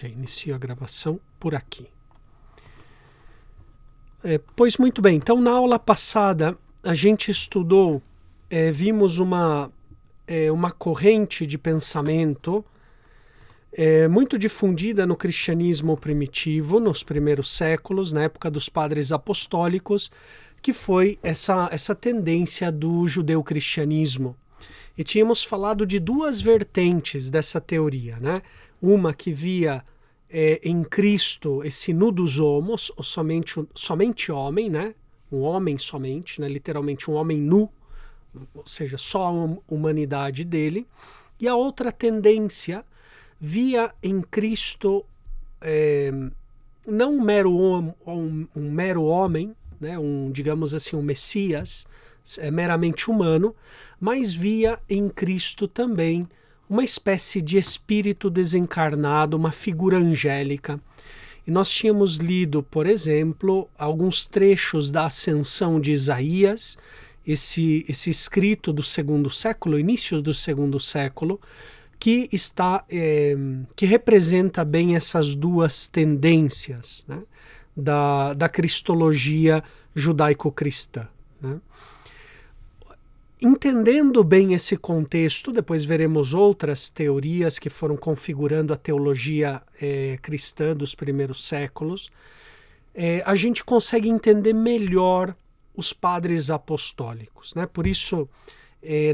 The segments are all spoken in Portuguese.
Inicio a gravação por aqui. Pois muito bem, então na aula passada a gente estudou, vimos uma corrente de pensamento muito difundida no cristianismo primitivo, nos primeiros séculos, na época dos padres apostólicos, que foi essa tendência do judeu-cristianismo. E tínhamos falado de duas vertentes dessa teoria, né? Uma que via em Cristo esse nudus homos, ou somente homem, né? Um homem somente, né? Literalmente um homem nu, ou seja, só a humanidade dele. E a outra tendência via em Cristo não um mero homem, né? Digamos assim, um Messias, meramente humano, mas via em Cristo também uma espécie de espírito desencarnado, uma figura angélica. E nós tínhamos lido, por exemplo, alguns trechos da Ascensão de Isaías, esse escrito do segundo século, início do segundo século, que representa bem essas duas tendências, né, da cristologia judaico-cristã, né? Entendendo bem esse contexto, depois veremos outras teorias que foram configurando a teologia cristã dos primeiros séculos, a gente consegue entender melhor os padres apostólicos, né? Por isso,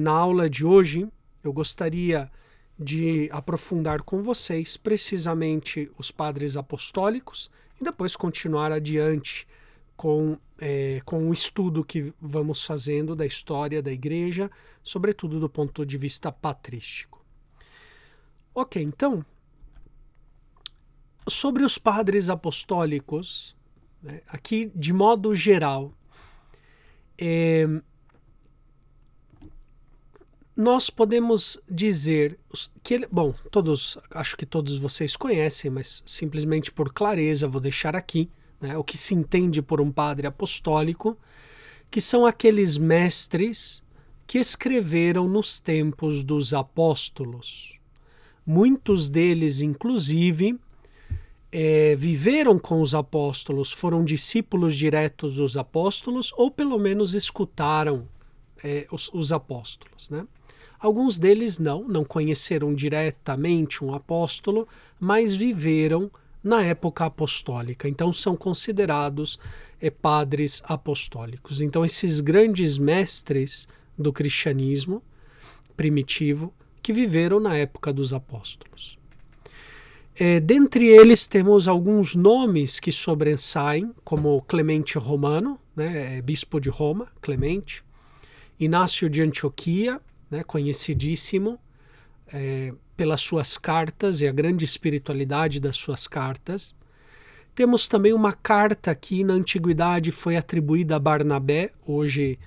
na aula de hoje, eu gostaria de aprofundar com vocês precisamente os padres apostólicos e depois continuar adiante com o estudo que vamos fazendo da história da igreja, sobretudo do ponto de vista patrístico. Ok, então, sobre os padres apostólicos, né, aqui de modo geral, nós podemos dizer que acho que todos vocês conhecem, mas simplesmente por clareza vou deixar aqui, né, o que se entende por um padre apostólico, que são aqueles mestres que escreveram nos tempos dos apóstolos. Muitos deles, inclusive, viveram com os apóstolos, foram discípulos diretos dos apóstolos, ou pelo menos escutaram os apóstolos, né? Alguns deles não conheceram diretamente um apóstolo, mas viveram na época apostólica, então são considerados padres apostólicos. Então esses grandes mestres do cristianismo primitivo que viveram na época dos apóstolos. Dentre eles temos alguns nomes que sobressaem, como Clemente Romano, né, bispo de Roma, Clemente, Inácio de Antioquia, né, conhecidíssimo pelas suas cartas e a grande espiritualidade das suas cartas. Temos também uma carta que na antiguidade foi atribuída a Barnabé, hoje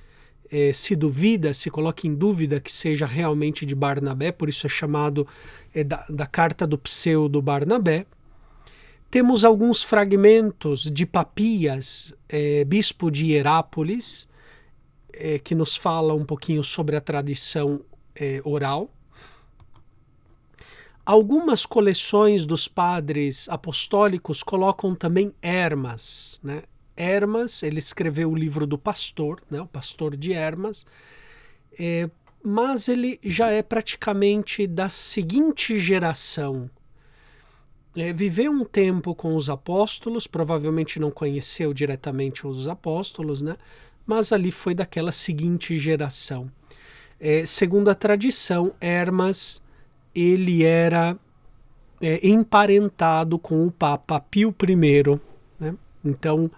se coloca em dúvida que seja realmente de Barnabé, por isso é chamado da carta do pseudo Barnabé. Temos alguns fragmentos de Papias, bispo de Hierápolis, que nos fala um pouquinho sobre a tradição oral. Algumas coleções dos padres apostólicos colocam também Hermas, né? Hermas, ele escreveu o livro do pastor, né? O pastor de Hermas, mas ele já é praticamente da seguinte geração. Viveu um tempo com os apóstolos, provavelmente não conheceu diretamente os apóstolos, né? Mas ali foi daquela seguinte geração. Segundo a tradição, Hermas, ele era emparentado com o Papa Pio I, né? Então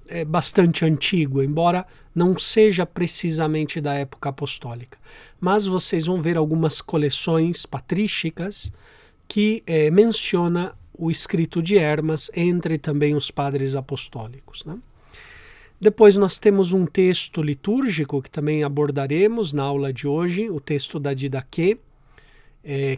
é bastante antigo, embora não seja precisamente da época apostólica. Mas vocês vão ver algumas coleções patrísticas que menciona o escrito de Hermas entre também os padres apostólicos, né? Depois nós temos um texto litúrgico que também abordaremos na aula de hoje, o texto da Didaquê,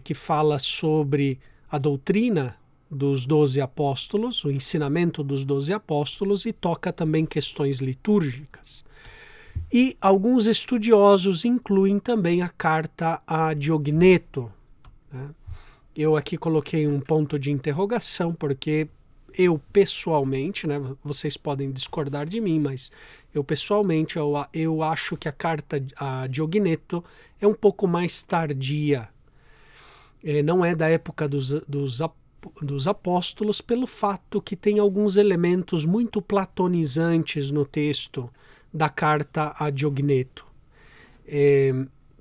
que fala sobre a doutrina dos 12 apóstolos, o ensinamento dos 12 apóstolos, e toca também questões litúrgicas. E alguns estudiosos incluem também a carta a Diogneto, né, Eu aqui coloquei um ponto de interrogação, porque eu pessoalmente, né, vocês podem discordar de mim, mas eu pessoalmente eu acho que a carta a Diogneto é um pouco mais tardia. Não é da época dos apóstolos, pelo fato que tem alguns elementos muito platonizantes no texto da carta a Diogneto.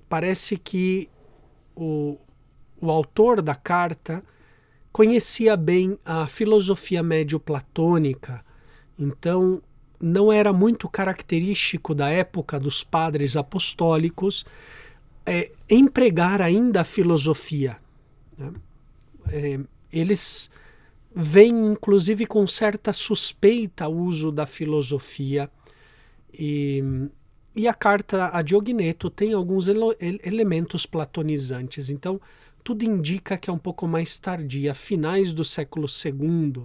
Parece que o autor da carta conhecia bem a filosofia médio-platônica, então não era muito característico da época dos padres apostólicos empregar ainda a filosofia, né? Eles veem inclusive com certa suspeita o uso da filosofia, e a carta a Diogneto tem alguns elementos platonizantes, então tudo indica que é um pouco mais tardia, finais do século II,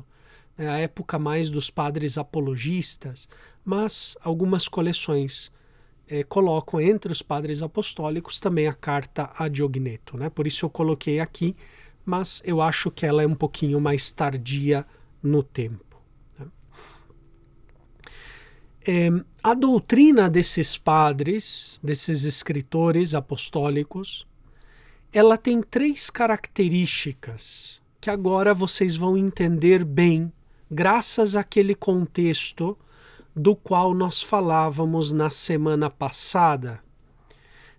né, a época mais dos padres apologistas, mas algumas coleções colocam entre os padres apostólicos também a carta a Diogneto, né? Por isso eu coloquei aqui, mas eu acho que ela é um pouquinho mais tardia no tempo, né? A doutrina desses padres, desses escritores apostólicos, ela tem 3 características que agora vocês vão entender bem, graças àquele contexto do qual nós falávamos na semana passada,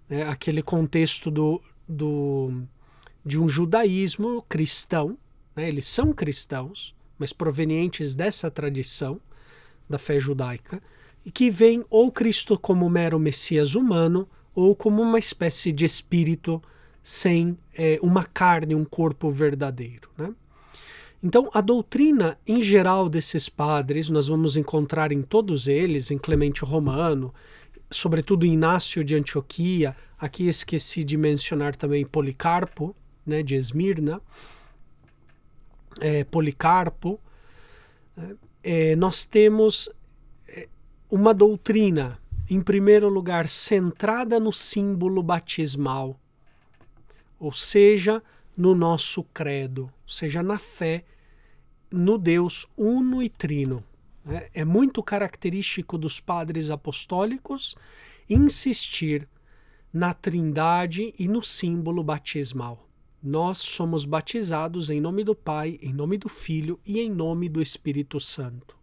né? Aquele contexto de um judaísmo cristão, né? Eles são cristãos, mas provenientes dessa tradição da fé judaica, e que veem ou Cristo como mero Messias humano, ou como uma espécie de espírito sem uma carne, um corpo verdadeiro, né? Então, a doutrina em geral desses padres, nós vamos encontrar em todos eles, em Clemente Romano, sobretudo em Inácio de Antioquia, aqui esqueci de mencionar também Policarpo, né, de Esmirna, Policarpo, nós temos uma doutrina, em primeiro lugar, centrada no símbolo batismal, ou seja, no nosso credo, ou seja, na fé no Deus uno e trino. É muito característico dos padres apostólicos insistir na trindade e no símbolo batismal. Nós somos batizados em nome do Pai, em nome do Filho e em nome do Espírito Santo.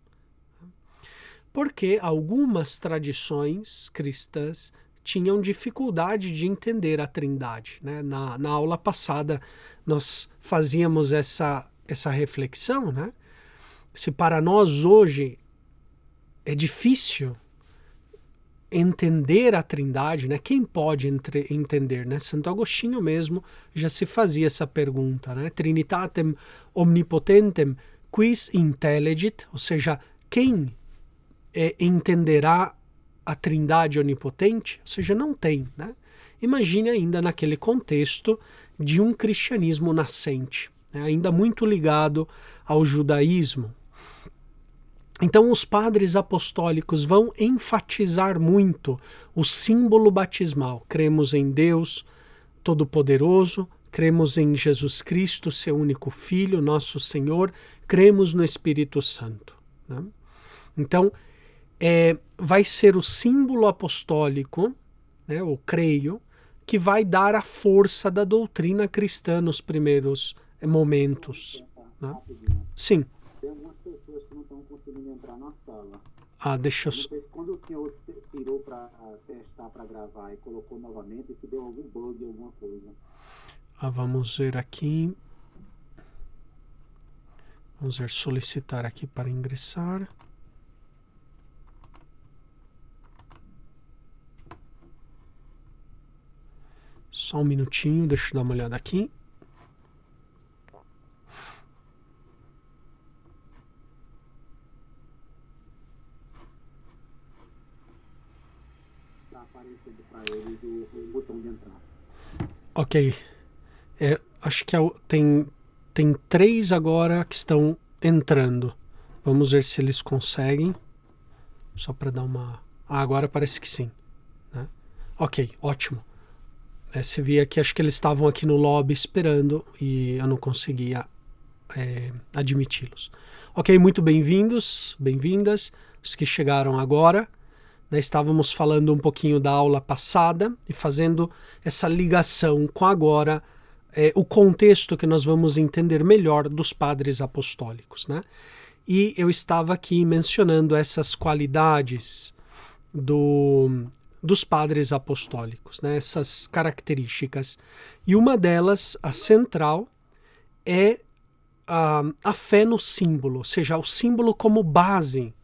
Porque algumas tradições cristãs tinham dificuldade de entender a trindade, né? Na aula passada nós fazíamos essa reflexão, né? Se para nós hoje é difícil entender a trindade, né? Quem pode entender, né? Santo Agostinho mesmo já se fazia essa pergunta, né? Trinitatem omnipotentem quis intellegit, ou seja, quem entenderá a trindade onipotente? Ou seja, não tem, né? Imagine ainda naquele contexto de um cristianismo nascente, né? Ainda muito ligado ao judaísmo. Então os padres apostólicos vão enfatizar muito o símbolo batismal. Cremos em Deus Todo-Poderoso, cremos em Jesus Cristo, seu único Filho, nosso Senhor, cremos no Espírito Santo, né? Então, vai ser o símbolo apostólico, né, o creio, que vai dar a força da doutrina cristã nos primeiros momentos, né? Sim. Tem algumas pessoas que não estão conseguindo entrar na sala. Deixa eu... Não sei se quando o senhor tirou para testar, para gravar e colocou novamente, se deu algum bug, alguma coisa. Vamos ver aqui. Vamos ver, solicitar aqui para ingressar. Só um minutinho, deixa eu dar uma olhada aqui. Está aparecendo para eles o botão de entrar. Ok. Acho que tem 3 agora que estão entrando. Vamos ver se eles conseguem. Só para dar uma... agora parece que sim, né? Ok, ótimo. Você via que acho que eles estavam aqui no lobby esperando e eu não conseguia admiti-los. Ok, muito bem-vindos, bem-vindas, os que chegaram agora. Estávamos falando um pouquinho da aula passada e fazendo essa ligação com agora o contexto que nós vamos entender melhor dos padres apostólicos, né? E eu estava aqui mencionando essas qualidades dos padres apostólicos, né? Essas características. E uma delas, a central, é a fé no símbolo, ou seja, o símbolo como base.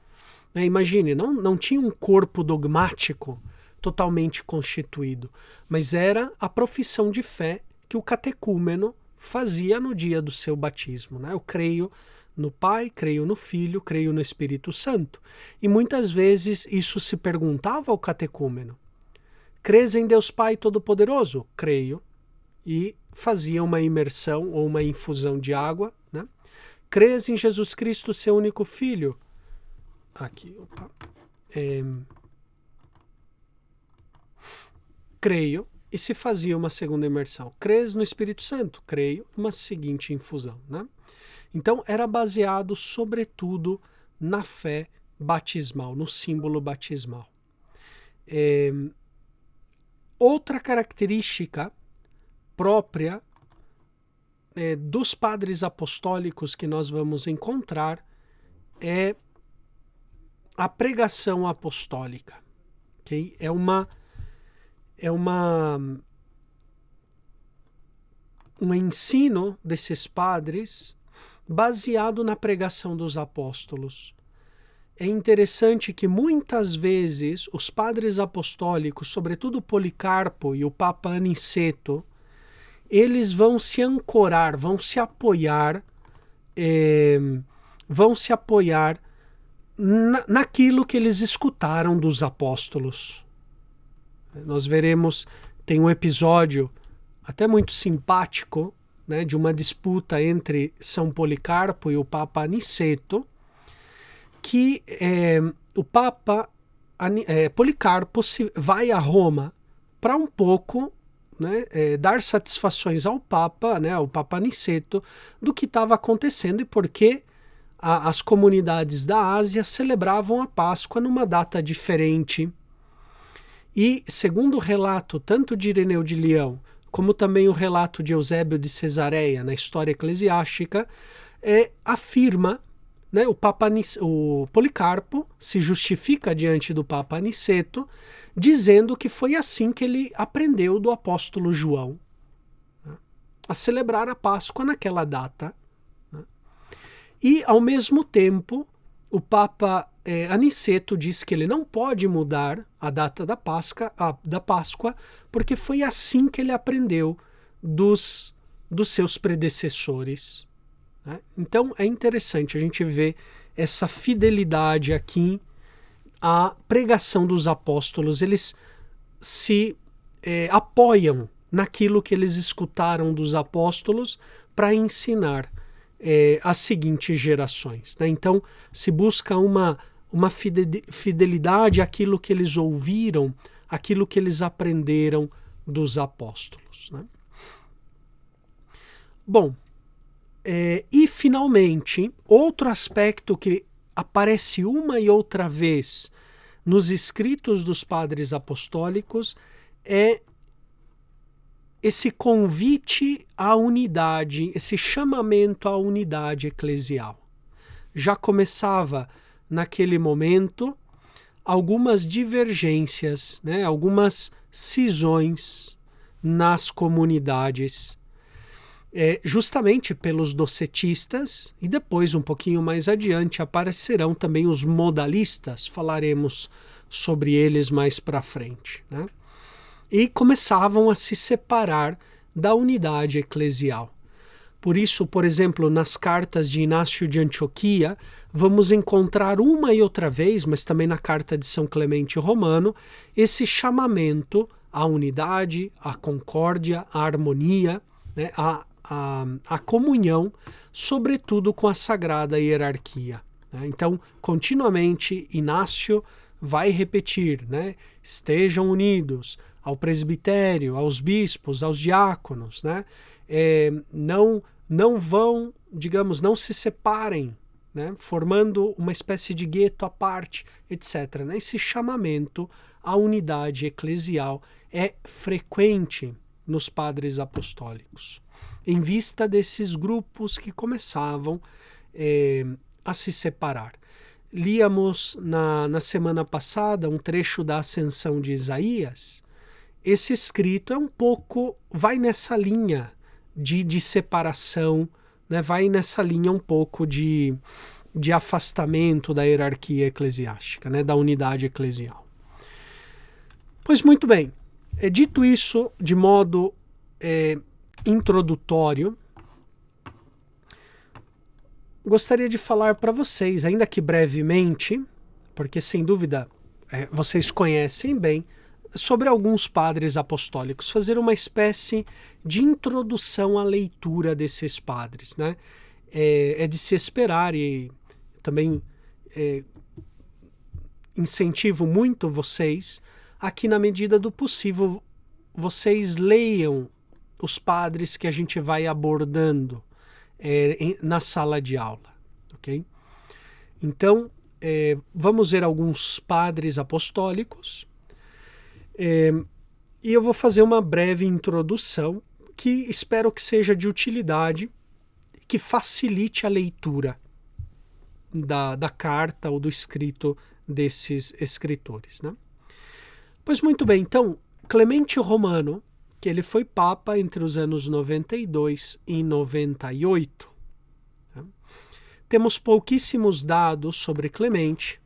Imagine, não tinha um corpo dogmático totalmente constituído, mas era a profissão de fé que o catecúmeno fazia no dia do seu batismo. Eu creio no Pai, creio no Filho, creio no Espírito Santo. E muitas vezes isso se perguntava ao catecúmeno. Crês em Deus Pai Todo-Poderoso? Creio. E fazia uma imersão ou uma infusão de água. Crês em Jesus Cristo, seu único Filho? Aqui, opa. Creio, e se fazia uma segunda imersão. Crês no Espírito Santo? Creio, uma seguinte infusão. Então, era baseado, sobretudo, na fé batismal, no símbolo batismal. Outra característica própria dos padres apostólicos que nós vamos encontrar é a pregação apostólica, okay? Um ensino desses padres baseado na pregação dos apóstolos. É interessante que muitas vezes os padres apostólicos, sobretudo Policarpo e o Papa Aniceto, eles vão se ancorar, vão se apoiar naquilo que eles escutaram dos apóstolos. Nós veremos, tem um episódio até muito simpático, de uma disputa entre São Policarpo e o Papa Aniceto, que o Papa Policarpo vai a Roma para um pouco dar satisfações ao Papa Aniceto, do que estava acontecendo e porque as comunidades da Ásia celebravam a Páscoa numa data diferente. E, segundo o relato tanto de Ireneu de Leão, como também o relato de Eusébio de Cesareia na História Eclesiástica, afirma, o Policarpo se justifica diante do Papa Aniceto, dizendo que foi assim que ele aprendeu do apóstolo João a celebrar a Páscoa naquela data. E, ao mesmo tempo, o Papa Aniceto diz que ele não pode mudar a data da Páscoa, porque foi assim que ele aprendeu dos seus predecessores. Então, é interessante a gente ver essa fidelidade aqui à pregação dos apóstolos. Eles se apoiam naquilo que eles escutaram dos apóstolos para ensinar as seguintes gerações. Então, se busca uma fidelidade àquilo que eles ouviram, àquilo que eles aprenderam dos apóstolos. Bom, e finalmente, outro aspecto que aparece uma e outra vez nos escritos dos padres apostólicos é esse convite à unidade, esse chamamento à unidade eclesial. Já começava naquele momento algumas divergências, algumas cisões nas comunidades, justamente pelos docetistas, e depois, um pouquinho mais adiante, aparecerão também os modalistas, falaremos sobre eles mais para frente, E começavam a se separar da unidade eclesial. Por isso, por exemplo, nas cartas de Inácio de Antioquia, vamos encontrar uma e outra vez, mas também na carta de São Clemente Romano, esse chamamento à unidade, à concórdia, à harmonia, à comunhão, sobretudo com a sagrada hierarquia. Então, continuamente, Inácio vai repetir, estejam unidos, ao presbitério, aos bispos, aos diáconos, né? Não vão, digamos, não se separem, né? Formando uma espécie de gueto à parte, etc. Né? Esse chamamento à unidade eclesial é frequente nos padres apostólicos, em vista desses grupos que começavam a se separar. Líamos na semana passada um trecho da Ascensão de Isaías. Esse escrito é um pouco, vai nessa linha de separação, né? Vai nessa linha um pouco de afastamento da hierarquia eclesiástica, né? Da unidade eclesial. Pois muito bem, dito isso de modo introdutório, gostaria de falar para vocês, ainda que brevemente, porque sem dúvida vocês conhecem bem, sobre alguns padres apostólicos, fazer uma espécie de introdução à leitura desses padres, né? É de se esperar, e também incentivo muito vocês a que, na medida do possível, vocês leiam os padres que a gente vai abordando na sala de aula, ok? Então, vamos ver alguns padres apostólicos, e eu vou fazer uma breve introdução que espero que seja de utilidade, que facilite a leitura da carta ou do escrito desses escritores, né? Pois muito bem, então, Clemente Romano, que ele foi papa entre os anos 92 e 98. Né? Temos pouquíssimos dados sobre Clemente.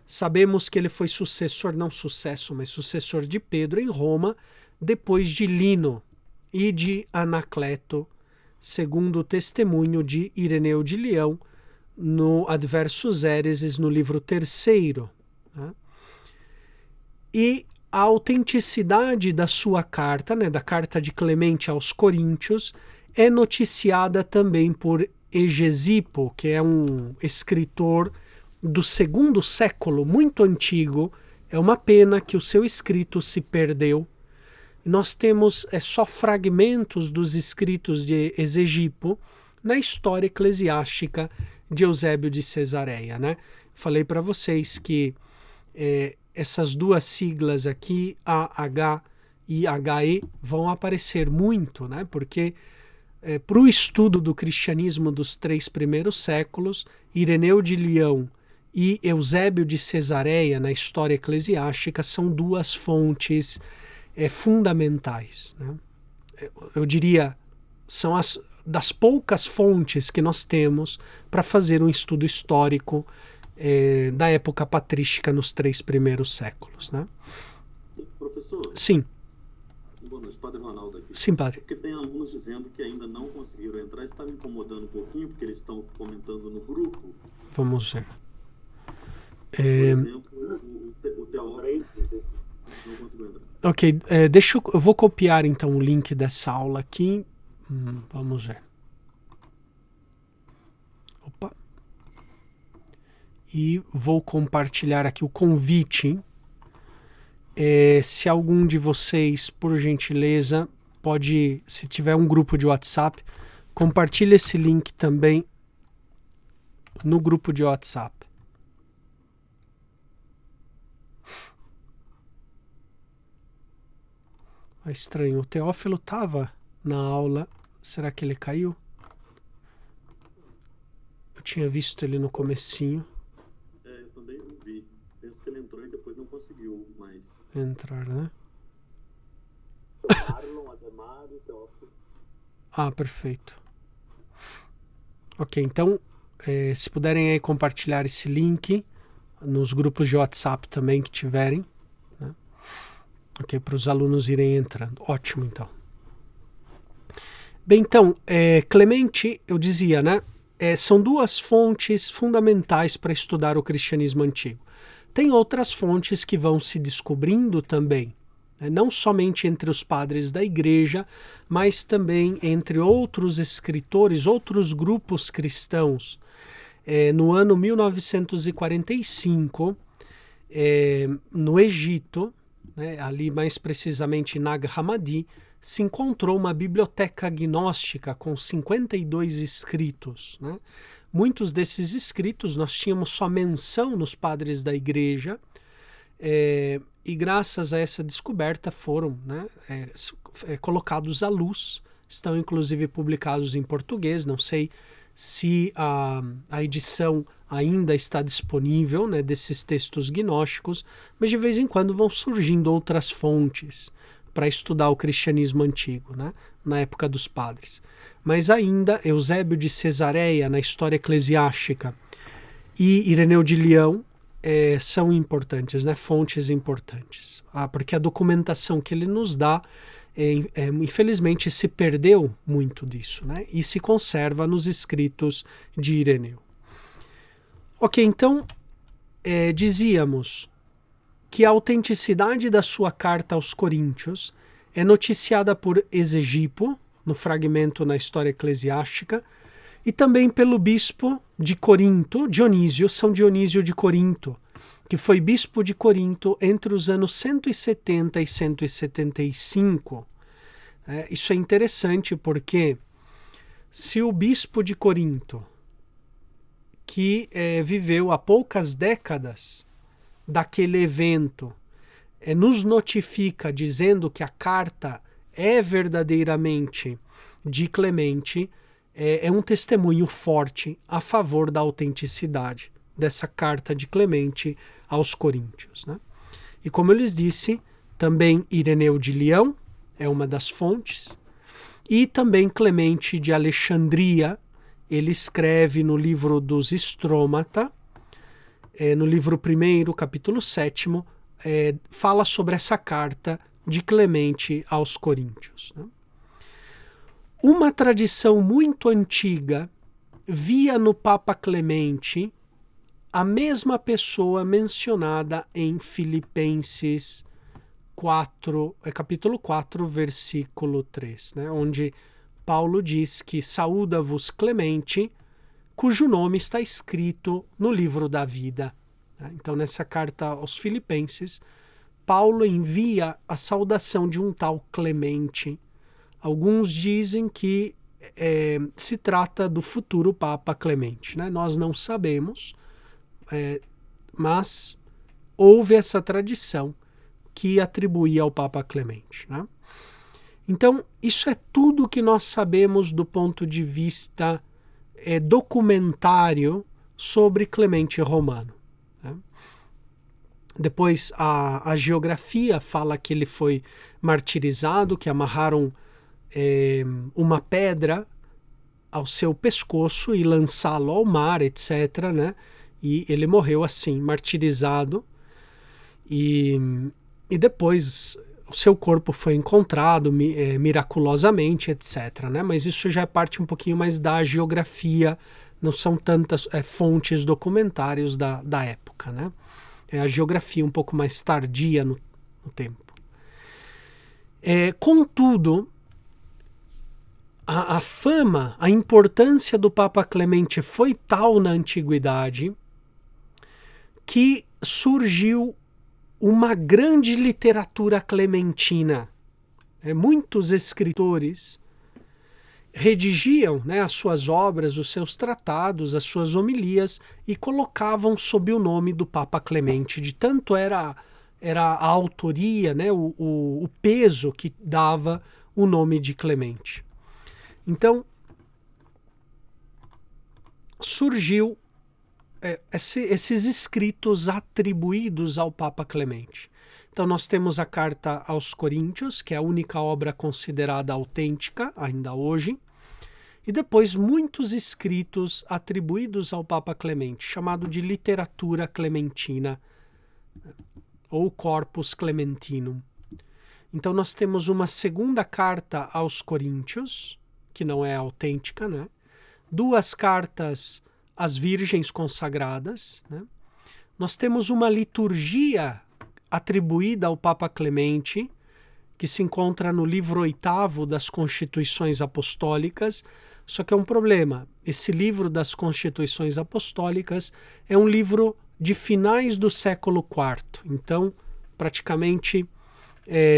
Sabemos que ele foi sucessor, não sucesso, mas sucessor de Pedro em Roma, depois de Lino e de Anacleto, segundo o testemunho de Ireneu de Leão, no Adversus Hereses, no livro 3º. Né? E a autenticidade da sua carta, né, da carta de Clemente aos Coríntios, é noticiada também por Hegesipo, que é um escritor do 2º século, muito antigo. É uma pena que o seu escrito se perdeu. Nós temos só fragmentos dos escritos de Hegesipo na história eclesiástica de Eusébio de Cesareia, né? Falei para vocês que essas duas siglas aqui, AH e HE, vão aparecer muito, né? Porque para o estudo do cristianismo dos 3 primeiros séculos, Ireneu de Leão e Eusébio de Cesareia, na história eclesiástica, são duas fontes fundamentais, né? Eu diria, são das poucas fontes que nós temos para fazer um estudo histórico da época patrística nos 3 primeiros séculos, né? Professor? Sim. Boa noite, Padre Ronaldo aqui. Sim, padre. Porque tem alunos dizendo que ainda não conseguiram entrar, isso está me incomodando um pouquinho, porque eles estão comentando no grupo. Vamos ver. Por exemplo, o Teófilo não conseguiu entrar. Ok, eu vou copiar então o link dessa aula aqui. Vamos ver. Opa. E vou compartilhar aqui o convite. Se algum de vocês, por gentileza, pode, se tiver um grupo de WhatsApp, compartilhe esse link também no grupo de WhatsApp. É estranho, o Teófilo estava na aula, será que ele caiu? Eu tinha visto ele no comecinho. Eu também não vi. Penso que ele entrou e depois não conseguiu mais entrar, né? Marlon, Ademar e Teófilo. Perfeito. Ok, então, se puderem aí compartilhar esse link nos grupos de WhatsApp também que tiverem, né? Ok, para os alunos irem entrando. Ótimo, então. Bem, então, Clemente, eu dizia, né? São duas fontes fundamentais para estudar o cristianismo antigo. Tem outras fontes que vão se descobrindo também, né? Não somente entre os padres da igreja, mas também entre outros escritores, outros grupos cristãos. No ano 1945, no Egito, né, ali mais precisamente em Nag Hammadi, se encontrou uma biblioteca gnóstica com 52 escritos, né? Muitos desses escritos nós tínhamos só menção nos padres da igreja, e graças a essa descoberta foram, né, colocados à luz, estão inclusive publicados em português. Não sei se a edição ainda está disponível, né, desses textos gnósticos, mas de vez em quando vão surgindo outras fontes para estudar o cristianismo antigo, né, na época dos padres. Mas ainda Eusébio de Cesareia, na História Eclesiástica, e Ireneu de Leão são importantes, né, fontes importantes. Porque a documentação que ele nos dá, infelizmente, se perdeu muito disso, né, e se conserva nos escritos de Ireneu. Ok, então, dizíamos que a autenticidade da sua carta aos Coríntios é noticiada por Esegipo, no fragmento na História Eclesiástica, e também pelo bispo de Corinto, Dionísio, São Dionísio de Corinto, que foi bispo de Corinto entre os anos 170 e 175. Isso é interessante porque se o bispo de Corinto, que viveu há poucas décadas daquele evento, nos notifica dizendo que a carta é verdadeiramente de Clemente, é um testemunho forte a favor da autenticidade dessa carta de Clemente aos Coríntios, né? E como eu lhes disse, também Ireneu de Leão é uma das fontes, e também Clemente de Alexandria. Ele escreve no livro dos Estrômata, no livro 1º, capítulo 7º, fala sobre essa carta de Clemente aos Coríntios, né? Uma tradição muito antiga via no Papa Clemente a mesma pessoa mencionada em Filipenses 4, capítulo 4, versículo 3, né, onde Paulo diz que saúda-vos Clemente, cujo nome está escrito no livro da vida. Então, nessa carta aos Filipenses, Paulo envia a saudação de um tal Clemente. Alguns dizem que se trata do futuro Papa Clemente, né? Nós não sabemos, mas houve essa tradição que atribuía ao Papa Clemente, né? Então, isso é tudo que nós sabemos do ponto de vista documentário sobre Clemente Romano, né? Depois a geografia fala que ele foi martirizado, que amarraram uma pedra ao seu pescoço e lançá-lo ao mar, etc., né? E ele morreu assim, martirizado, e depois o seu corpo foi encontrado miraculosamente, etc., né? Mas isso já é parte um pouquinho mais da geografia, não são tantas fontes documentários da época, né? É a geografia um pouco mais tardia no tempo. Contudo, a fama, a importância do Papa Clemente foi tal na antiguidade que surgiu uma grande literatura clementina. Muitos escritores redigiam, né, as suas obras, os seus tratados, as suas homilias e colocavam sob o nome do Papa Clemente, de tanto era a autoria, né, o peso que dava o nome de Clemente. Então, surgiu esses escritos atribuídos ao Papa Clemente. Então nós temos a carta aos Coríntios, que é a única obra considerada autêntica ainda hoje, e depois muitos escritos atribuídos ao Papa Clemente, chamado de literatura clementina, ou Corpus Clementinum. Então nós temos uma segunda carta aos Coríntios, que não é autêntica, né? 2 cartas às Virgens Consagradas, né? Nós temos uma liturgia atribuída ao Papa Clemente, que se encontra no livro 8º das Constituições Apostólicas, só que é um problema. Esse livro das Constituições Apostólicas é um livro de finais do século IV, então praticamente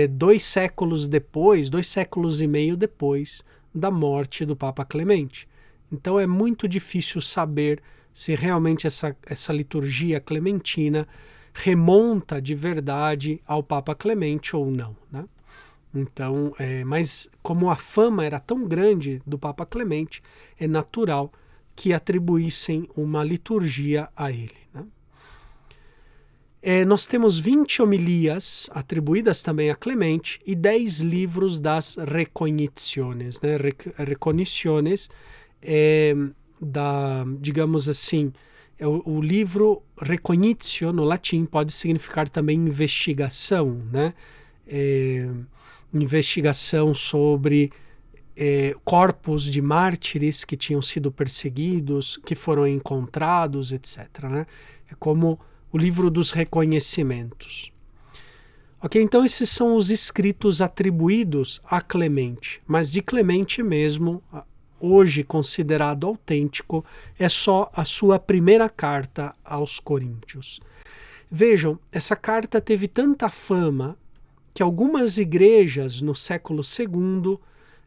2 séculos depois, 2 séculos e meio depois da morte do Papa Clemente. Então é muito difícil saber se realmente essa liturgia clementina remonta de verdade ao Papa Clemente ou não, né? Então, mas como a fama era tão grande do Papa Clemente, é natural que atribuíssem uma liturgia a ele, né? Nós temos 20 homilias atribuídas também a Clemente e 10 livros das recognições, né? Recognições digamos assim, o livro recognitio no latim pode significar também investigação, né? Investigação sobre corpos de mártires que tinham sido perseguidos, que foram encontrados, etc., né? É como o livro dos reconhecimentos. Ok, então esses são os escritos atribuídos a Clemente, mas de Clemente mesmo, hoje considerado autêntico, é só a sua primeira carta aos Coríntios. Vejam, essa carta teve tanta fama que algumas igrejas no século II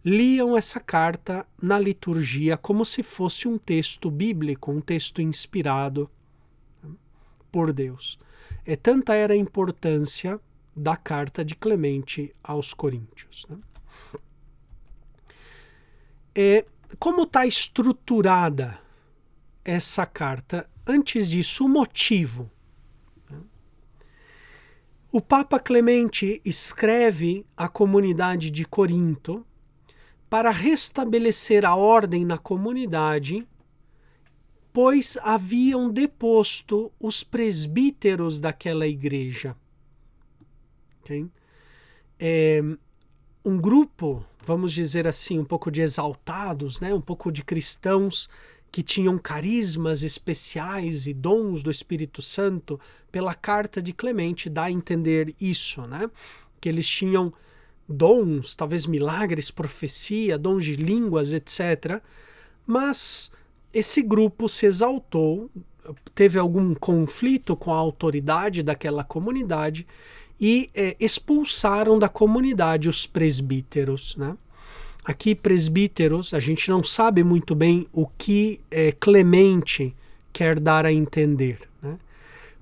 liam essa carta na liturgia como se fosse um texto bíblico, um texto inspirado por Deus. Tanta era a importância da carta de Clemente aos Coríntios, né? Como está estruturada essa carta? Antes disso, o motivo. O Papa Clemente escreve à comunidade de Corinto para restabelecer a ordem na comunidade, pois haviam deposto os presbíteros daquela igreja. Okay? Um grupo, vamos dizer assim, um pouco de exaltados, né? Um pouco de cristãos que tinham carismas especiais e dons do Espírito Santo, pela carta de Clemente dá a entender isso, né? Que eles tinham dons, talvez milagres, profecia, dons de línguas, etc. Mas esse grupo se exaltou, teve algum conflito com a autoridade daquela comunidade e expulsaram da comunidade os presbíteros, né? Aqui, presbíteros, a gente não sabe muito bem o que Clemente quer dar a entender, né?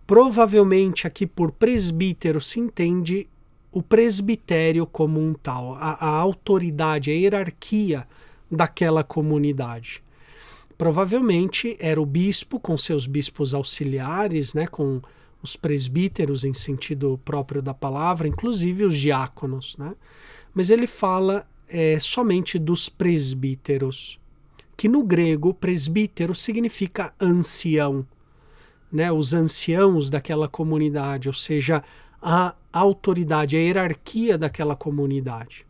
Provavelmente aqui por presbítero se entende o presbitério como um tal, a autoridade, a hierarquia daquela comunidade. Provavelmente era o bispo com seus bispos auxiliares, né, com os presbíteros em sentido próprio da palavra, inclusive os diáconos, né? Mas ele fala somente dos presbíteros, que no grego presbítero significa ancião, né? Os anciãos daquela comunidade, ou seja, a autoridade, a hierarquia daquela comunidade.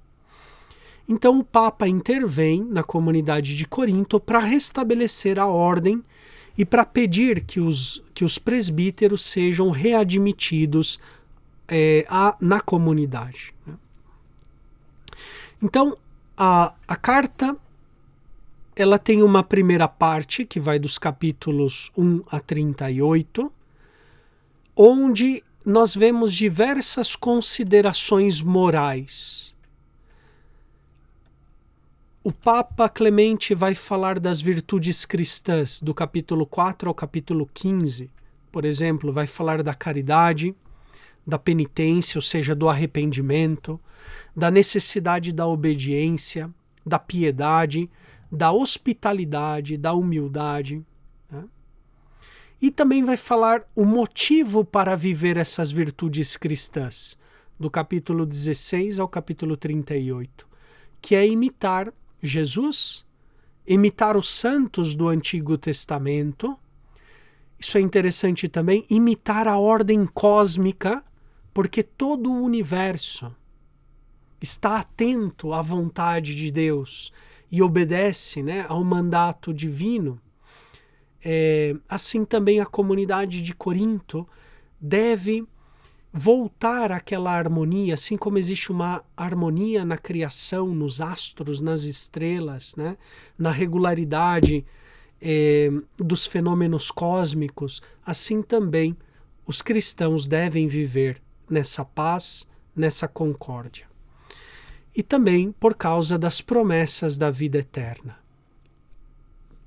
Então o Papa intervém na comunidade de Corinto para restabelecer a ordem e para pedir que os presbíteros sejam readmitidos na comunidade. Então a carta ela tem uma primeira parte que vai dos capítulos 1 a 38, onde nós vemos diversas considerações morais. O Papa Clemente vai falar das virtudes cristãs, do capítulo 4 ao capítulo 15. Por exemplo, vai falar da caridade, da penitência, ou seja, do arrependimento, da necessidade da obediência, da piedade, da hospitalidade, da humildade, né? E também vai falar o motivo para viver essas virtudes cristãs, do capítulo 16 ao capítulo 38, que é imitar Jesus, imitar os santos do Antigo Testamento. Isso é interessante também, imitar a ordem cósmica, porque todo o universo está atento à vontade de Deus e obedece, né, ao mandato divino. Assim também a comunidade de Corinto deve voltar àquela harmonia, assim como existe uma harmonia na criação, nos astros, nas estrelas, né, na regularidade dos fenômenos cósmicos, assim também os cristãos devem viver nessa paz, nessa concórdia. E também por causa das promessas da vida eterna.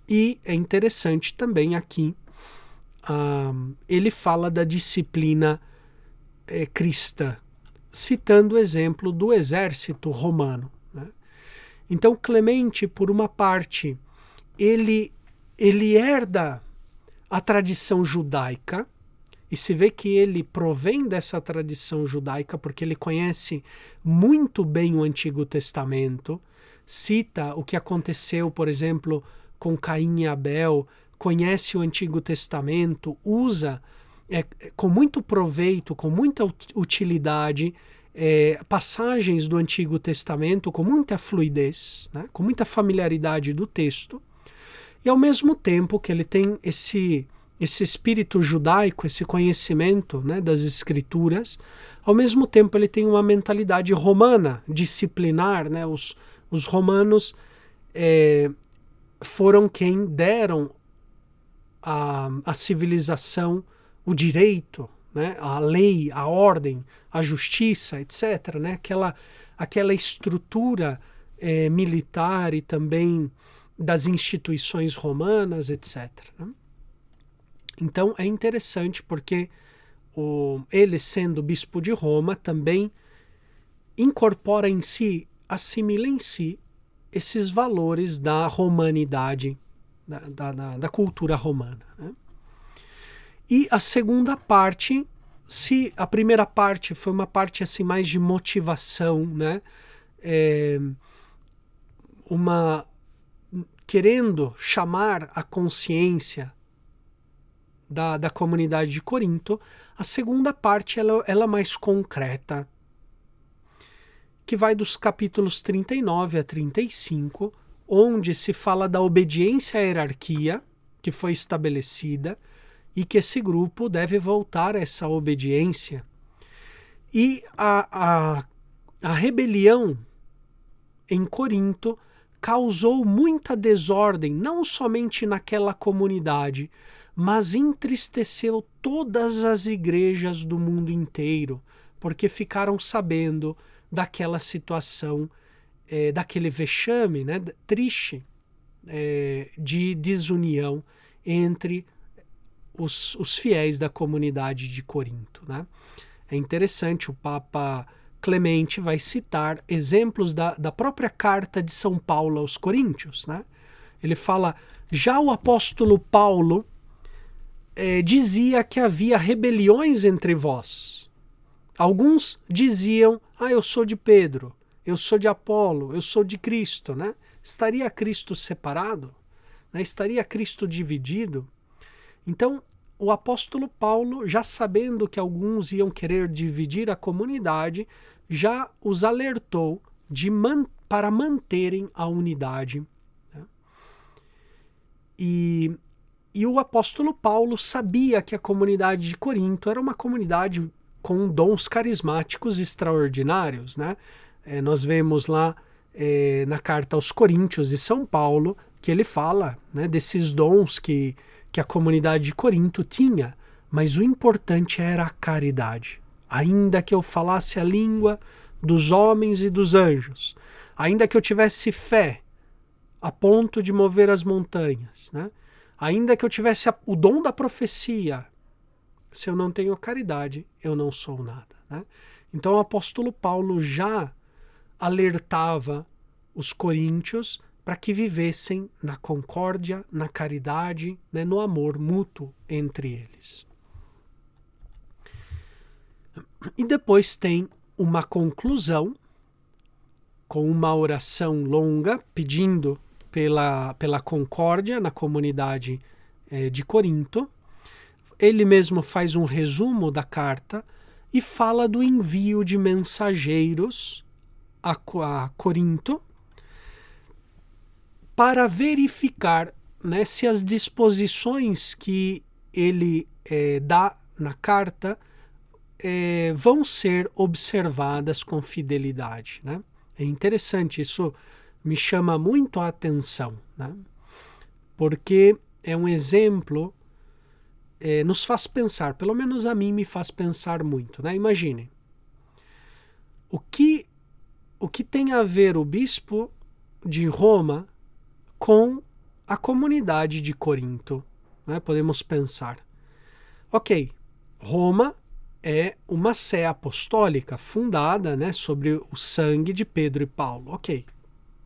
E é interessante também aqui, ele fala da disciplina cristã, citando o exemplo do exército romano, né? Então Clemente, por uma parte, ele herda a tradição judaica, e se vê que ele provém dessa tradição judaica porque ele conhece muito bem o Antigo Testamento, cita o que aconteceu, por exemplo, com Caim e Abel, conhece o Antigo Testamento, usa com muito proveito, com muita utilidade, passagens do Antigo Testamento com muita fluidez, né, com muita familiaridade do texto, e ao mesmo tempo que ele tem esse espírito judaico, esse conhecimento, né, das Escrituras, ao mesmo tempo ele tem uma mentalidade romana, disciplinar, né? Os romanos foram quem deram a civilização, o direito, né, a lei, a ordem, a justiça, etc., né, aquela estrutura militar e também das instituições romanas, etc., né? Então é interessante porque ele, sendo bispo de Roma, também incorpora em si, assimila em si esses valores da romanidade, da cultura romana, né? E a segunda parte, se a primeira parte foi uma parte assim mais de motivação, né? Querendo chamar a consciência da comunidade de Corinto, a segunda parte ela é mais concreta, que vai dos capítulos 39 a 35, onde se fala da obediência à hierarquia que foi estabelecida e que esse grupo deve voltar a essa obediência. E a rebelião em Corinto causou muita desordem, não somente naquela comunidade, mas entristeceu todas as igrejas do mundo inteiro, porque ficaram sabendo daquela situação, daquele vexame, né, triste, de desunião entre os fiéis da comunidade de Corinto, né? É interessante, o Papa Clemente vai citar exemplos da própria carta de São Paulo aos Coríntios, né? Ele fala, já o apóstolo Paulo dizia que havia rebeliões entre vós. Alguns diziam, eu sou de Pedro, eu sou de Apolo, eu sou de Cristo, né? Estaria Cristo separado? Né? Estaria Cristo dividido? Então, o apóstolo Paulo, já sabendo que alguns iam querer dividir a comunidade, já os alertou para manterem a unidade, né? E o apóstolo Paulo sabia que a comunidade de Corinto era uma comunidade com dons carismáticos extraordinários, né? Nós vemos lá na carta aos Coríntios de São Paulo que ele fala, né, desses dons que a comunidade de Corinto tinha, mas o importante era a caridade. Ainda que eu falasse a língua dos homens e dos anjos, ainda que eu tivesse fé a ponto de mover as montanhas, né? Ainda que eu tivesse o dom da profecia, se eu não tenho caridade, eu não sou nada, né? Então o apóstolo Paulo já alertava os coríntios para que vivessem na concórdia, na caridade, né, no amor mútuo entre eles. E depois tem uma conclusão com uma oração longa pedindo pela concórdia na comunidade de Corinto. Ele mesmo faz um resumo da carta e fala do envio de mensageiros a Corinto para verificar, né, se as disposições que ele dá na carta vão ser observadas com fidelidade, né? É interessante, isso me chama muito a atenção, né? Porque é um exemplo, nos faz pensar, pelo menos a mim me faz pensar muito, né? Imaginem, o que tem a ver o bispo de Roma com a comunidade de Corinto? Né? Podemos pensar. Ok, Roma é uma sé apostólica fundada, né, sobre o sangue de Pedro e Paulo. Ok,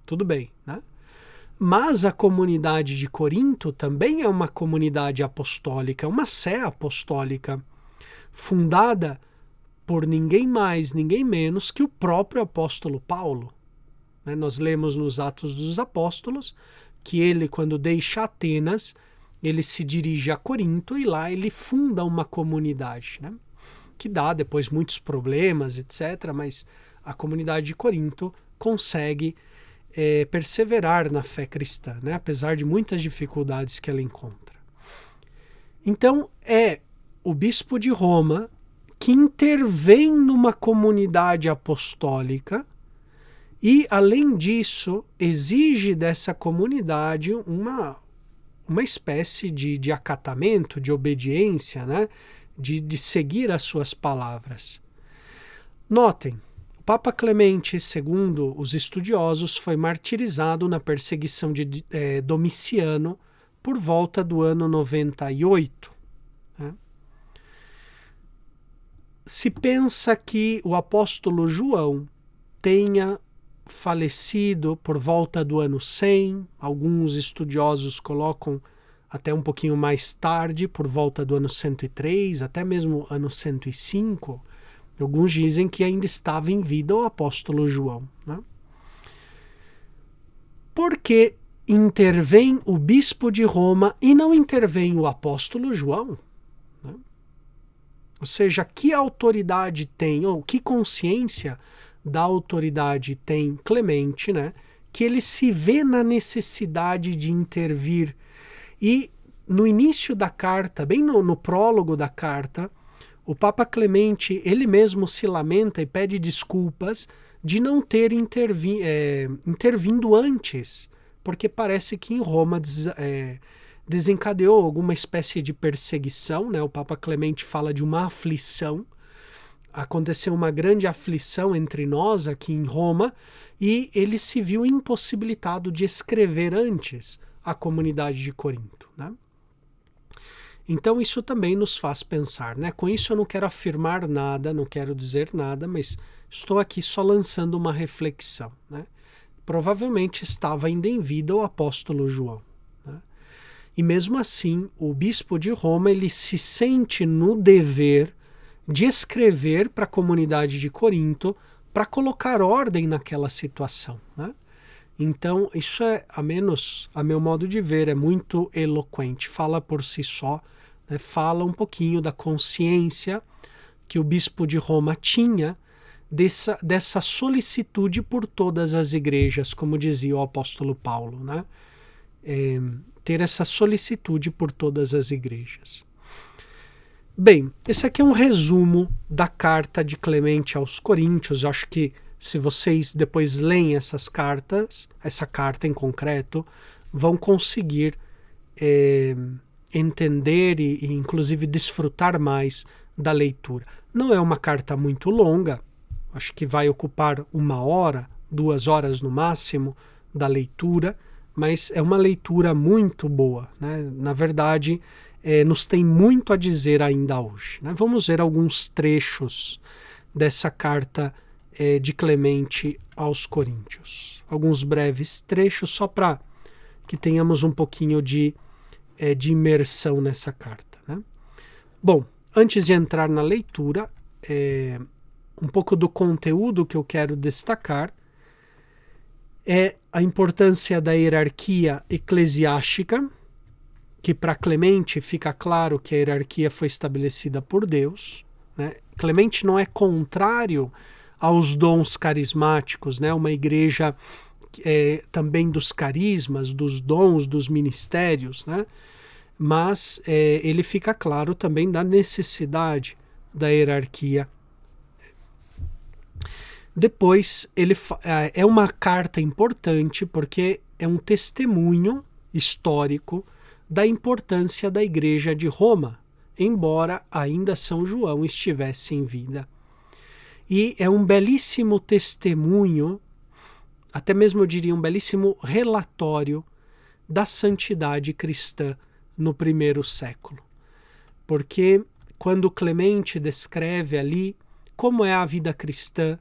tudo bem, né? Mas a comunidade de Corinto também é uma comunidade apostólica, é uma sé apostólica fundada por ninguém mais, ninguém menos que o próprio apóstolo Paulo. Né? Nós lemos nos Atos dos Apóstolos que ele, quando deixa Atenas, ele se dirige a Corinto e lá ele funda uma comunidade, né? Que dá depois muitos problemas, etc. Mas a comunidade de Corinto consegue perseverar na fé cristã, né? Apesar de muitas dificuldades que ela encontra. Então é o bispo de Roma que intervém numa comunidade apostólica e, além disso, exige dessa comunidade uma espécie de acatamento, de obediência, né? De seguir as suas palavras. Notem, o Papa Clemente, segundo os estudiosos, foi martirizado na perseguição de Domiciano por volta do ano 98. Né? Se pensa que o apóstolo João tenha falecido por volta do ano 100, alguns estudiosos colocam até um pouquinho mais tarde, por volta do ano 103, até mesmo ano 105, alguns dizem que ainda estava em vida o apóstolo João. Né? Por que intervém o bispo de Roma e não intervém o apóstolo João? Né? Ou seja, que autoridade tem, ou que consciência da autoridade tem Clemente, né? Que ele se vê na necessidade de intervir. E no início da carta, bem no prólogo da carta, o Papa Clemente, ele mesmo se lamenta e pede desculpas de não ter intervindo antes, porque parece que em Roma desencadeou alguma espécie de perseguição, né? O Papa Clemente fala de uma aflição, aconteceu uma grande aflição entre nós aqui em Roma e ele se viu impossibilitado de escrever antes a comunidade de Corinto, né? Então isso também nos faz pensar, né? Com isso eu não quero afirmar nada, não quero dizer nada, mas estou aqui só lançando uma reflexão, né? Provavelmente estava ainda em vida o apóstolo João, né? E mesmo assim, o bispo de Roma, ele se sente no dever de escrever para a comunidade de Corinto para colocar ordem naquela situação, né? Então, isso é, a menos a meu modo de ver, é muito eloquente, fala por si só, né? Fala um pouquinho da consciência que o bispo de Roma tinha dessa solicitude por todas as igrejas, como dizia o apóstolo Paulo, né? Ter essa solicitude por todas as igrejas. Bem, esse aqui é um resumo da carta de Clemente aos Coríntios. Eu acho que se vocês depois leem essas cartas, essa carta em concreto, vão conseguir entender e inclusive desfrutar mais da leitura. Não é uma carta muito longa, acho que vai ocupar 1 hora, 2 horas no máximo da leitura, mas é uma leitura muito boa, né? Na verdade, nos tem muito a dizer ainda hoje, né? Vamos ver alguns trechos dessa carta de Clemente aos Coríntios. Alguns breves trechos só para que tenhamos um pouquinho de imersão nessa carta, né? Bom, antes de entrar na leitura, um pouco do conteúdo que eu quero destacar é a importância da hierarquia eclesiástica, que para Clemente fica claro que a hierarquia foi estabelecida por Deus, né? Clemente não é contrário aos dons carismáticos, né? Uma igreja também dos carismas, dos dons, dos ministérios, né? Mas ele fica claro também da necessidade da hierarquia. Depois, é uma carta importante porque é um testemunho histórico da importância da igreja de Roma, embora ainda São João estivesse em vida. E é um belíssimo testemunho, até mesmo eu diria um belíssimo relatório da santidade cristã no primeiro século. Porque quando Clemente descreve ali como é a vida cristã,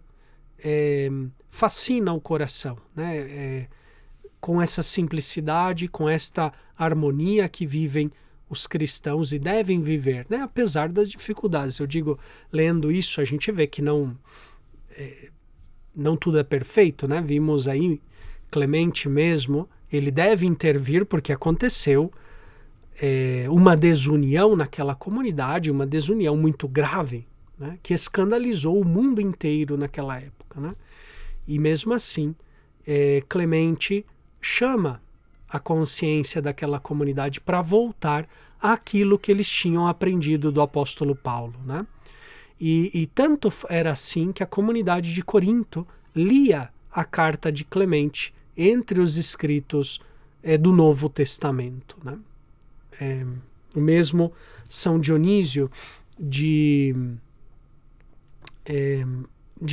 fascina o coração, né? Com essa simplicidade, com esta harmonia que vivem os cristãos e devem viver, né? Apesar das dificuldades. Eu digo, lendo isso, a gente vê que não tudo é perfeito, né? Vimos aí Clemente mesmo, ele deve intervir porque aconteceu uma desunião naquela comunidade, uma desunião muito grave, né? Que escandalizou o mundo inteiro naquela época, né? E mesmo assim, Clemente chama a consciência daquela comunidade para voltar àquilo que eles tinham aprendido do apóstolo Paulo, né? E tanto era assim que a comunidade de Corinto lia a carta de Clemente entre os escritos do Novo Testamento, né? O mesmo São Dionísio de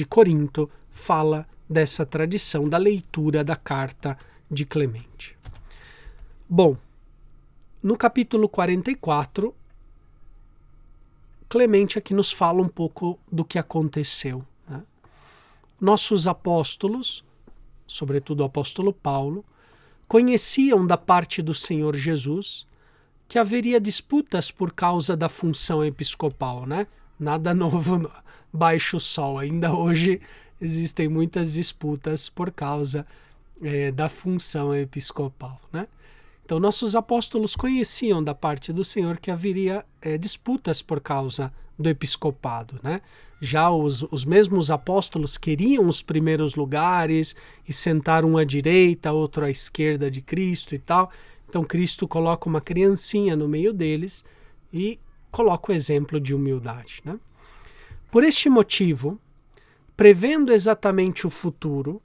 Corinto fala dessa tradição da leitura da carta de Clemente. Bom, no capítulo 44, Clemente aqui nos fala um pouco do que aconteceu, né? Nossos apóstolos, sobretudo o apóstolo Paulo, conheciam da parte do Senhor Jesus que haveria disputas por causa da função episcopal, né? Nada novo baixo o sol. Ainda hoje existem muitas disputas por causa da função episcopal, né? Então, nossos apóstolos conheciam da parte do Senhor que haveria disputas por causa do episcopado, né? Já os mesmos apóstolos queriam os primeiros lugares e sentar um à direita, outro à esquerda de Cristo e tal. Então, Cristo coloca uma criancinha no meio deles e coloca o exemplo de humildade, né? Por este motivo, prevendo exatamente o futuro,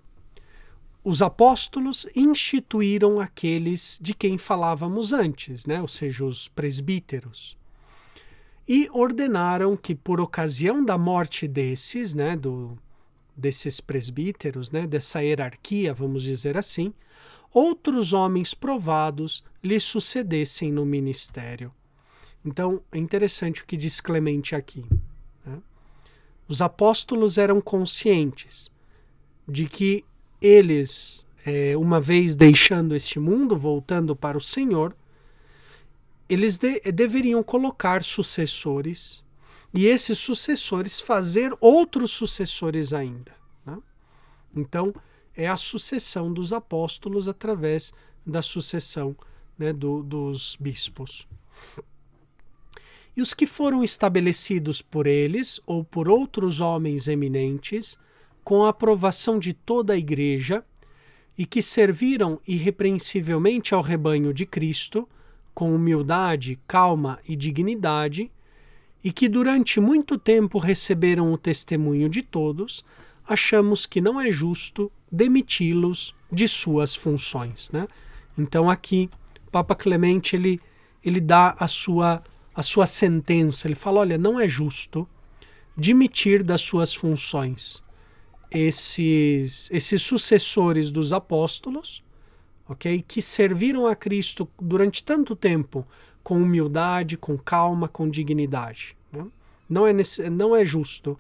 os apóstolos instituíram aqueles de quem falávamos antes, né? Ou seja, os presbíteros, e ordenaram que por ocasião da morte desses, né, desses presbíteros, né, dessa hierarquia, vamos dizer assim, outros homens provados lhe sucedessem no ministério. Então, é interessante o que diz Clemente aqui, né? Os apóstolos eram conscientes de que eles, uma vez deixando este mundo, voltando para o Senhor, eles deveriam colocar sucessores e esses sucessores fazer outros sucessores ainda, né? Então, é a sucessão dos apóstolos através da sucessão, né, dos bispos. E os que foram estabelecidos por eles ou por outros homens eminentes, com a aprovação de toda a Igreja, e que serviram irrepreensivelmente ao rebanho de Cristo, com humildade, calma e dignidade, e que durante muito tempo receberam o testemunho de todos, achamos que não é justo demiti-los de suas funções, né? Então aqui, o Papa Clemente ele dá a sua sentença, ele fala, olha, não é justo demitir das suas funções esses sucessores dos apóstolos, ok? Que serviram a Cristo durante tanto tempo com humildade, com calma, com dignidade, né? Não é justo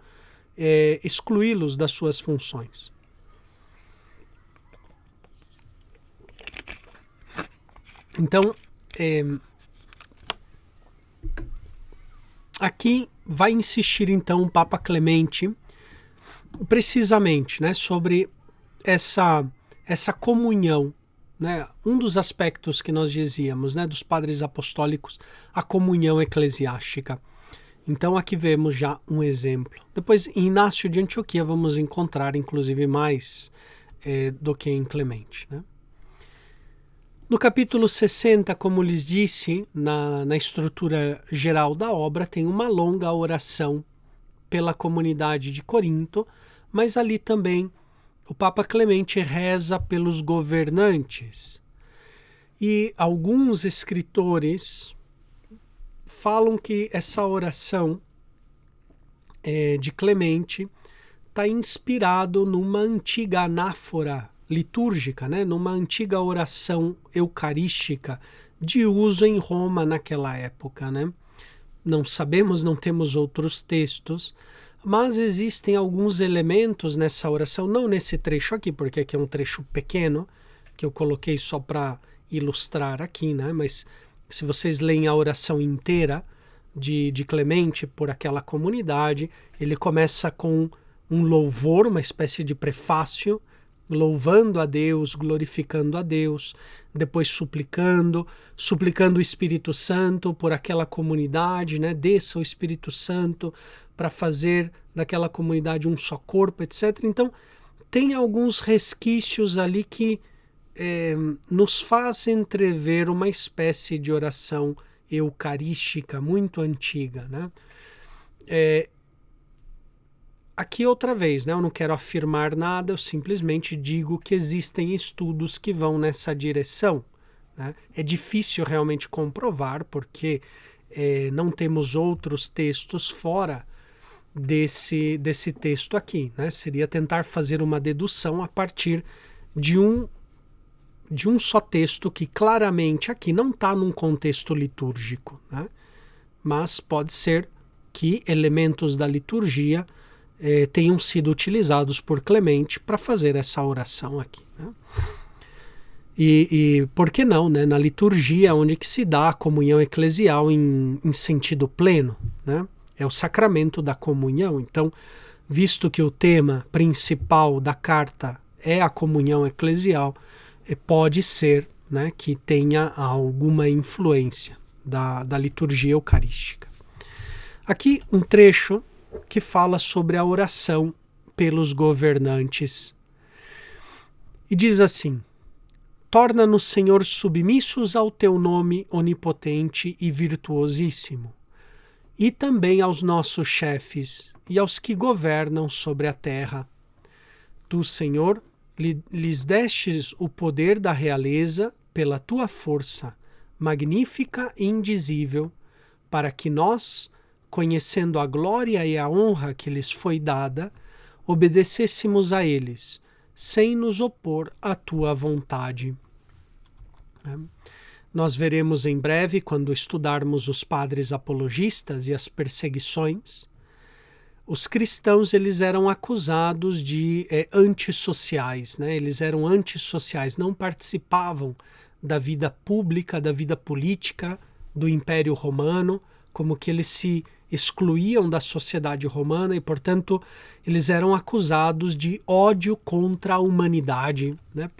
excluí-los das suas funções. Então, aqui vai insistir então o Papa Clemente precisamente, né, sobre essa comunhão, né? Um dos aspectos que nós dizíamos, né, dos padres apostólicos, a comunhão eclesiástica. Então aqui vemos já um exemplo. Depois, em Inácio de Antioquia, vamos encontrar inclusive mais do que em Clemente, né? No capítulo 60, como lhes disse, na estrutura geral da obra, tem uma longa oração pela comunidade de Corinto, mas ali também o Papa Clemente reza pelos governantes. E alguns escritores falam que essa oração de Clemente está inspirado numa antiga anáfora litúrgica, né? Numa antiga oração eucarística de uso em Roma naquela época, né? Não sabemos, não temos outros textos, mas existem alguns elementos nessa oração, não nesse trecho aqui, porque aqui é um trecho pequeno, que eu coloquei só para ilustrar aqui, né? Mas se vocês leem a oração inteira de Clemente por aquela comunidade, ele começa com um louvor, uma espécie de prefácio, louvando a Deus, glorificando a Deus, depois suplicando o Espírito Santo por aquela comunidade, né? Desça o Espírito Santo para fazer daquela comunidade um só corpo, etc. Então, tem alguns resquícios ali que nos faz entrever uma espécie de oração eucarística muito antiga, né? Aqui outra vez, né? Eu não quero afirmar nada, eu simplesmente digo que existem estudos que vão nessa direção, né? É difícil realmente comprovar, porque não temos outros textos fora desse texto aqui, né? Seria tentar fazer uma dedução a partir de um só texto que claramente aqui não está num contexto litúrgico, né? Mas pode ser que elementos da liturgia tenham sido utilizados por Clemente para fazer essa oração aqui, né? E por que não, né? Na liturgia, onde que se dá a comunhão eclesial em sentido pleno, né? É o sacramento da comunhão. Então, visto que o tema principal da carta é a comunhão eclesial, pode ser, né, que tenha alguma influência da liturgia eucarística. Aqui um trecho que fala sobre a oração pelos governantes. E diz assim: torna-nos, Senhor, submissos ao teu nome onipotente e virtuosíssimo, e também aos nossos chefes e aos que governam sobre a terra. Tu, Senhor, lhes destes o poder da realeza pela tua força, magnífica e indizível, para que nós, conhecendo a glória e a honra que lhes foi dada, obedecêssemos a eles, sem nos opor à tua vontade. Nós veremos em breve, quando estudarmos os padres apologistas e as perseguições, os cristãos eles eram acusados de antissociais, né? Eles eram antissociais, não participavam da vida pública, da vida política do Império Romano, como que eles se excluíam da sociedade romana e, portanto, eles eram acusados de ódio contra a humanidade, né?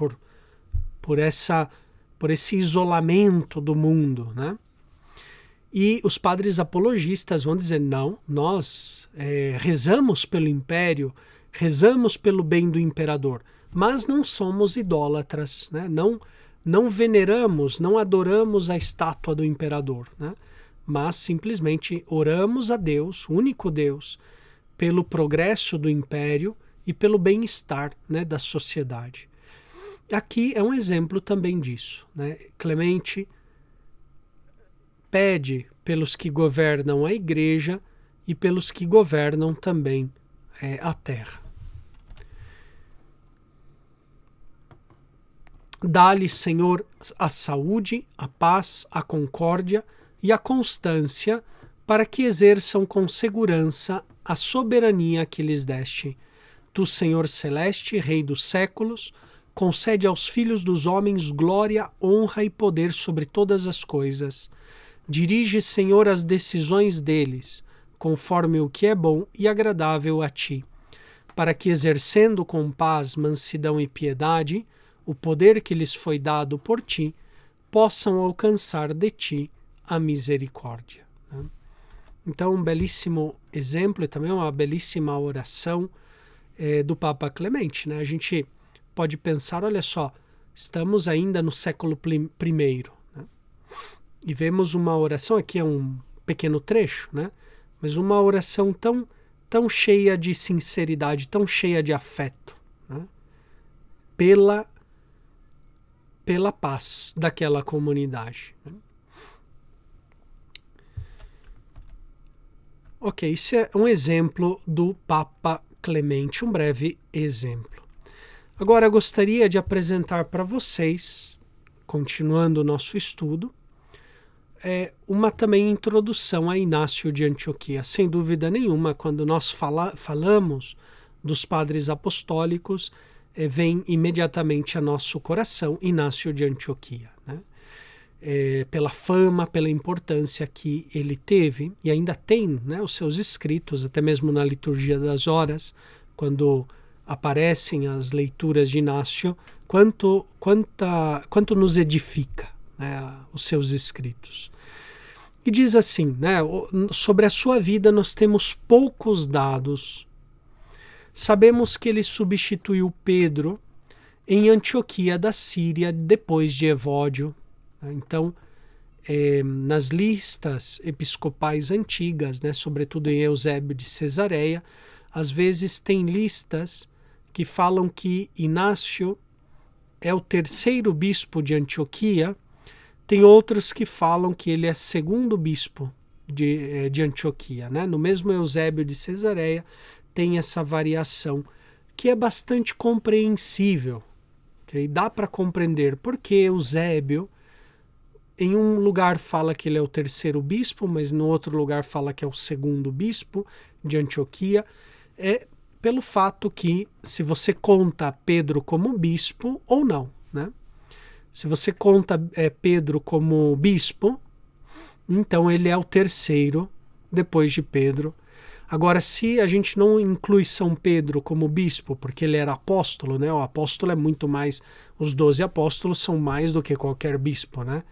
por esse isolamento do mundo, né? E os padres apologistas vão dizer: não, nós rezamos pelo império, rezamos pelo bem do imperador, mas não somos idólatras, né? Não veneramos, não adoramos a estátua do imperador, né? Mas simplesmente oramos a Deus, o único Deus, pelo progresso do império e pelo bem-estar, né, da sociedade. Aqui é um exemplo também disso, né? Clemente pede pelos que governam a igreja e pelos que governam também a terra. Dá-lhe, Senhor, a saúde, a paz, a concórdia e a constância, para que exerçam com segurança a soberania que lhes deste. Tu, Senhor celeste, Rei dos séculos, concede aos filhos dos homens glória, honra e poder sobre todas as coisas. Dirige, Senhor, as decisões deles, conforme o que é bom e agradável a ti, para que, exercendo com paz, mansidão e piedade o poder que lhes foi dado por ti, possam alcançar de ti a misericórdia. Então, um belíssimo exemplo e também uma belíssima oração do Papa Clemente, né? A gente pode pensar, olha só, estamos ainda no século I, né? E vemos uma oração, aqui é um pequeno trecho, né? Mas uma oração tão cheia de sinceridade, tão cheia de afeto, né? Pela paz daquela comunidade, né? Ok, isso é um exemplo do Papa Clemente, um breve exemplo. Agora eu gostaria de apresentar para vocês, continuando o nosso estudo, uma também introdução a Inácio de Antioquia. Sem dúvida nenhuma, quando nós falamos dos padres apostólicos, vem imediatamente a nosso coração Inácio de Antioquia, né? Pela fama, pela importância que ele teve e ainda tem, né, os seus escritos, até mesmo na liturgia das horas, quando aparecem as leituras de Inácio, quanto nos edifica, né, os seus escritos. E diz assim, né, sobre a sua vida nós temos poucos dados. Sabemos que ele substituiu Pedro em Antioquia da Síria depois de Evódio. Então, nas listas episcopais antigas, né, sobretudo em Eusébio de Cesareia, às vezes tem listas que falam que Inácio é o terceiro bispo de Antioquia. Tem outros que falam que ele é segundo bispo de Antioquia, né? No mesmo Eusébio de Cesareia tem essa variação, que é bastante compreensível. Okay? Dá para compreender porque Eusébio, em um lugar fala que ele é o terceiro bispo, mas no outro lugar fala que é o segundo bispo de Antioquia. Pelo fato que, se você conta Pedro como bispo ou não, né? Se você conta Pedro como bispo, então ele é o terceiro depois de Pedro. Agora, se a gente não inclui São Pedro como bispo, porque ele era apóstolo, né? O apóstolo é muito mais, os 12 apóstolos são mais do que qualquer bispo, né?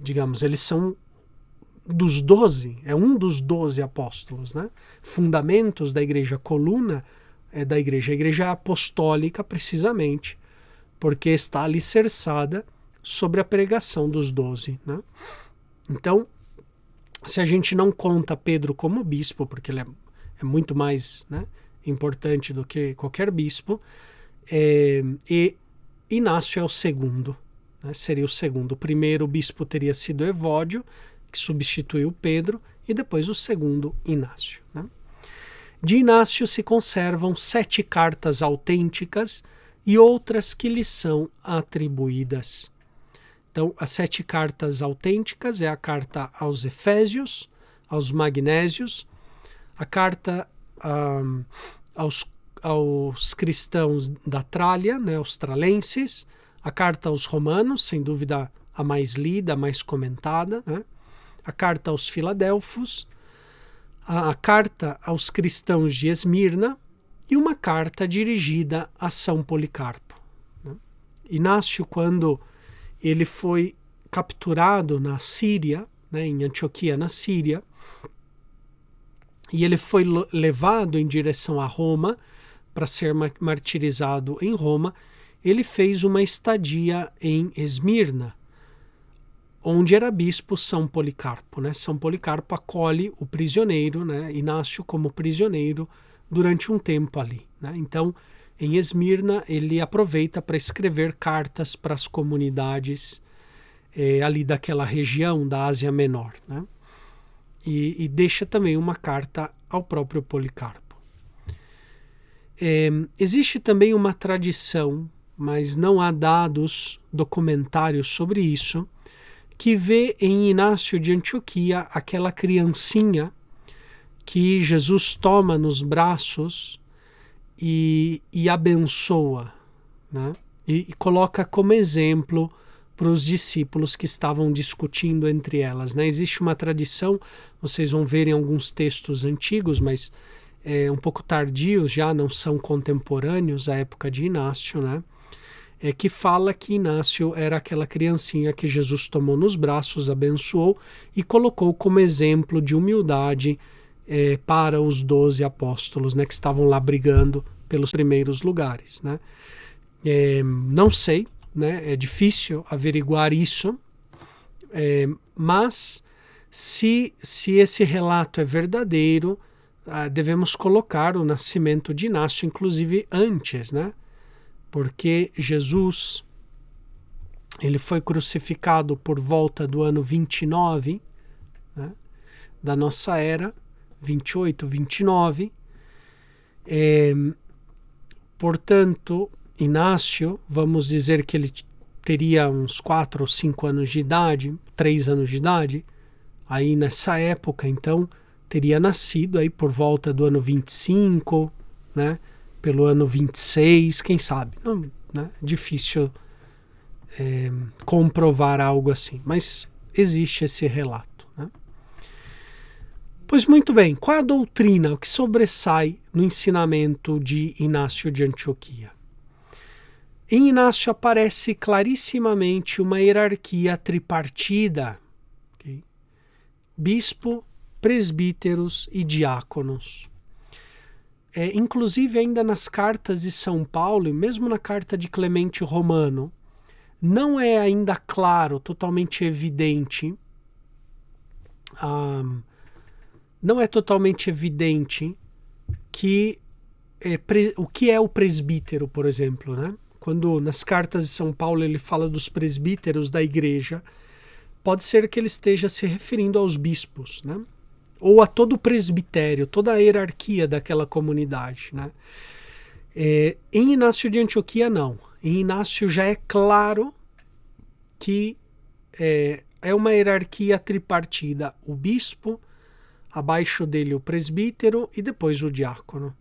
Digamos, eles são dos 12, é um dos 12 apóstolos, né? Fundamentos da igreja, coluna da igreja. A igreja é apostólica, precisamente, porque está alicerçada sobre a pregação dos 12, né? Então, se a gente não conta Pedro como bispo, porque ele é muito mais, né, importante do que qualquer bispo, e Inácio é o segundo, né, seria o segundo. O primeiro bispo teria sido Evódio, que substituiu Pedro, e depois o segundo, Inácio, né? De Inácio se conservam 7 cartas autênticas e outras que lhe são atribuídas. Então, as 7 cartas autênticas é a carta aos Efésios, aos Magnésios, a carta aos cristãos da Trália, né, os tralenses, a carta aos Romanos, sem dúvida a mais lida, a mais comentada, né, a carta aos Filadelfos, a carta aos cristãos de Esmirna e uma carta dirigida a São Policarpo, né. Inácio, quando ele foi capturado na Síria, né, em Antioquia, na Síria, e ele foi levado em direção a Roma para ser martirizado em Roma. Ele fez uma estadia em Esmirna, onde era bispo São Policarpo, né? São Policarpo acolhe o prisioneiro, né, Inácio como prisioneiro durante um tempo ali, né? Então, em Esmirna, ele aproveita para escrever cartas para as comunidades ali daquela região da Ásia Menor, né? E deixa também uma carta ao próprio Policarpo. Existe também uma tradição, mas não há dados documentários sobre isso, que vê em Inácio de Antioquia aquela criancinha que Jesus toma nos braços e abençoa, né? E coloca como exemplo para os discípulos que estavam discutindo entre elas, né? Existe uma tradição, vocês vão ver em alguns textos antigos, mas um pouco tardios já, não são contemporâneos à época de Inácio, né? Que fala que Inácio era aquela criancinha que Jesus tomou nos braços, abençoou e colocou como exemplo de humildade para os 12 apóstolos, né, que estavam lá brigando pelos primeiros lugares, né? Não sei, né, é difícil averiguar isso, mas se esse relato é verdadeiro, devemos colocar o nascimento de Inácio, inclusive antes, né? Porque Jesus ele foi crucificado por volta do ano 29, né, da nossa era, 28, 29, Portanto, Inácio, vamos dizer que ele teria uns 4 ou 5 anos de idade, 3 anos de idade, aí nessa época, então, teria nascido aí por volta do ano 25, né? Pelo ano 26, quem sabe? Não, né? Difícil comprovar algo assim, mas existe esse relato, né? Pois muito bem, qual é a doutrina, o que sobressai no ensinamento de Inácio de Antioquia? Em Inácio aparece clarissimamente uma hierarquia tripartida, okay? Bispo, presbíteros e diáconos. Inclusive ainda nas cartas de São Paulo, e mesmo na carta de Clemente Romano, não é ainda claro, totalmente evidente, não é totalmente evidente que o que é o presbítero, por exemplo, né? Quando nas cartas de São Paulo ele fala dos presbíteros da igreja, pode ser que ele esteja se referindo aos bispos, né? Ou a todo o presbitério, toda a hierarquia daquela comunidade, né? Em Inácio de Antioquia, não. Em Inácio já é claro que é uma hierarquia tripartida. O bispo, abaixo dele o presbítero e depois o diácono.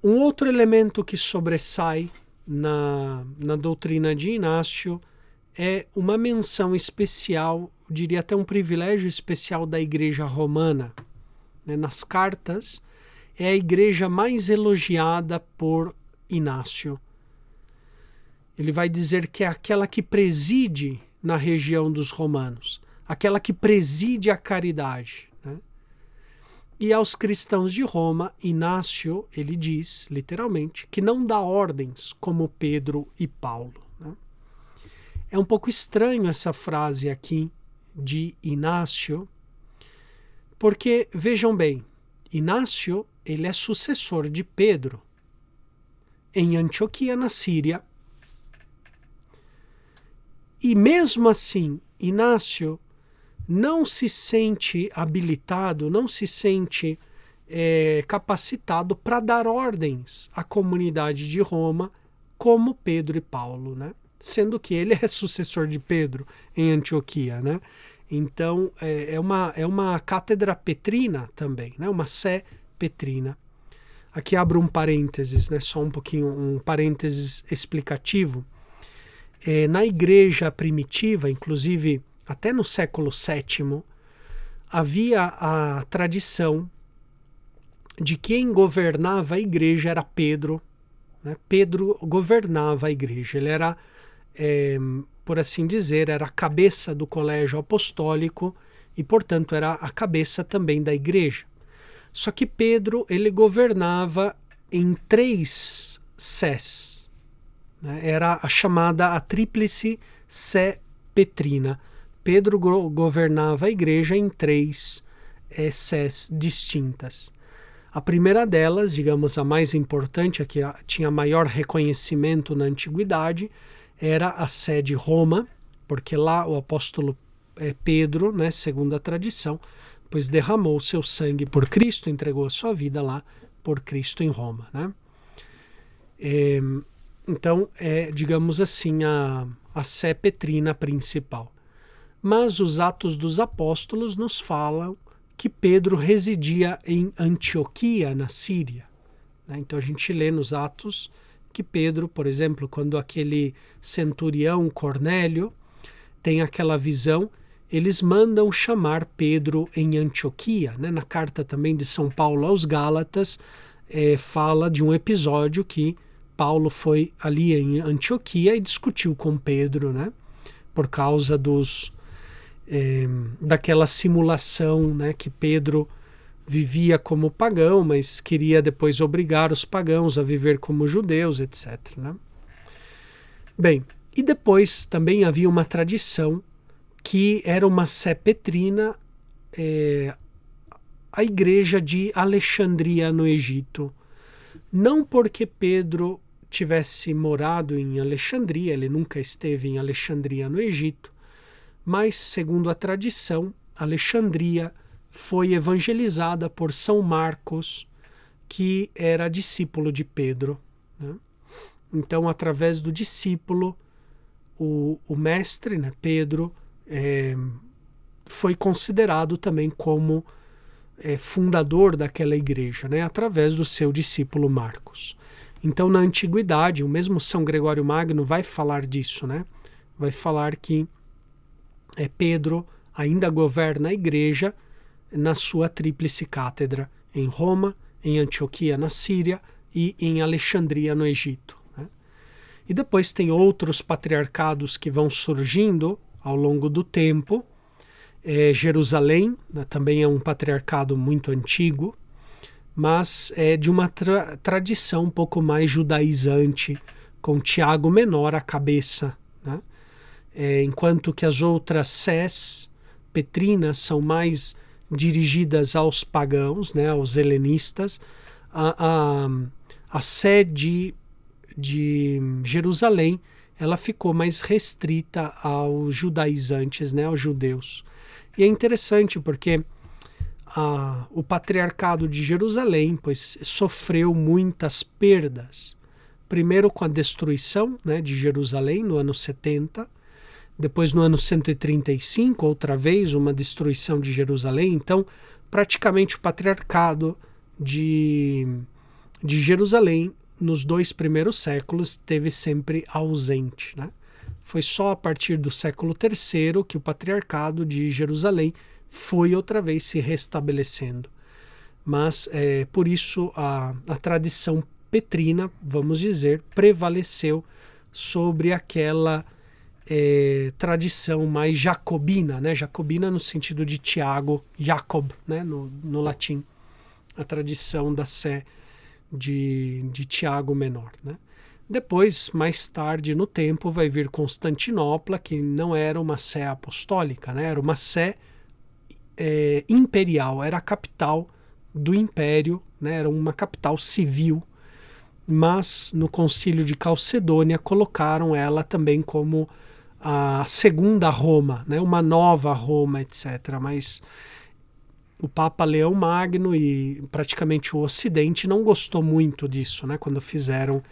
Um outro elemento que sobressai na doutrina de Inácio é uma menção especial, eu diria até um privilégio especial da Igreja Romana. Nas cartas, é a igreja mais elogiada por Inácio. Ele vai dizer que é aquela que preside na região dos romanos, aquela que preside a caridade, né? E aos cristãos de Roma, Inácio, ele diz, literalmente, que não dá ordens como Pedro e Paulo, né? É um pouco estranho essa frase aqui de Inácio, porque, vejam bem, Inácio, ele é sucessor de Pedro em Antioquia, na Síria. E mesmo assim, Inácio não se sente habilitado, não se sente capacitado para dar ordens à comunidade de Roma como Pedro e Paulo, né? Sendo que ele é sucessor de Pedro em Antioquia, né? Então é uma cátedra petrina também, né? Uma sé petrina. Aqui abro um parênteses, né? Só um pouquinho, um parênteses explicativo. Na igreja primitiva, inclusive até no século VII, havia a tradição de quem governava a igreja era Pedro, né? Pedro governava a igreja, ele era, por assim dizer, era a cabeça do colégio apostólico e, portanto, era a cabeça também da igreja. Só que Pedro, ele governava em 3 sés, né? Era a chamada a tríplice sé petrina. Pedro governava a igreja em 3 sés distintas. A primeira delas, digamos a mais importante, a que tinha maior reconhecimento na antiguidade, era a sé de Roma, porque lá o apóstolo Pedro, né, segundo a tradição, pois derramou seu sangue por Cristo, entregou a sua vida lá por Cristo em Roma, né? Então, digamos assim, a sé petrina principal. Mas os Atos dos Apóstolos nos falam que Pedro residia em Antioquia, na Síria, né? Então a gente lê nos Atos que Pedro, por exemplo, quando aquele centurião Cornélio tem aquela visão, eles mandam chamar Pedro em Antioquia, né? Na carta também de São Paulo aos Gálatas, fala de um episódio que Paulo foi ali em Antioquia e discutiu com Pedro, né? Por causa daquela simulação, né, que Pedro vivia como pagão, mas queria depois obrigar os pagãos a viver como judeus, etc., né? Bem, e depois também havia uma tradição que era uma sé petrina, a igreja de Alexandria no Egito. Não porque Pedro tivesse morado em Alexandria, ele nunca esteve em Alexandria no Egito, mas, segundo a tradição, Alexandria foi evangelizada por São Marcos que era discípulo de Pedro, né? Então, através do discípulo, o mestre, né, Pedro, foi considerado também como fundador daquela igreja, né, através do seu discípulo Marcos. Então, na antiguidade, o mesmo São Gregório Magno vai falar disso, né? Vai falar que Pedro ainda governa a igreja na sua tríplice cátedra, em Roma, em Antioquia, na Síria, e em Alexandria, no Egito, né? E depois tem outros patriarcados que vão surgindo ao longo do tempo. Jerusalém, né, também é um patriarcado muito antigo, mas é de uma tradição um pouco mais judaizante, com Tiago Menor à cabeça, né? Enquanto que as outras sés petrinas são mais dirigidas aos pagãos, né, aos helenistas. A sé de Jerusalém, ela ficou mais restrita aos judaizantes, né, aos judeus. E é interessante porque o patriarcado de Jerusalém, pois, sofreu muitas perdas. Primeiro com a destruição, né, de Jerusalém no ano 70, depois no ano 135, outra vez, uma destruição de Jerusalém. Então, praticamente o patriarcado de Jerusalém, nos 2 primeiros séculos, esteve sempre ausente, né? Foi só a partir do século III que o patriarcado de Jerusalém foi outra vez se restabelecendo. Mas, por isso, a tradição petrina, vamos dizer, prevaleceu sobre aquela tradição mais jacobina, né? Jacobina no sentido de Tiago, Jacob, né? No latim, a tradição da sé de Tiago Menor, né? Depois, mais tarde no tempo, vai vir Constantinopla, que não era uma sé apostólica, né? Era uma sé imperial, era a capital do império, né? Era uma capital civil, mas no concílio de Calcedônia colocaram ela também como a segunda Roma, né? Uma nova Roma, etc. Mas o Papa Leão Magno e praticamente o Ocidente não gostou muito disso, né? Quando fizeram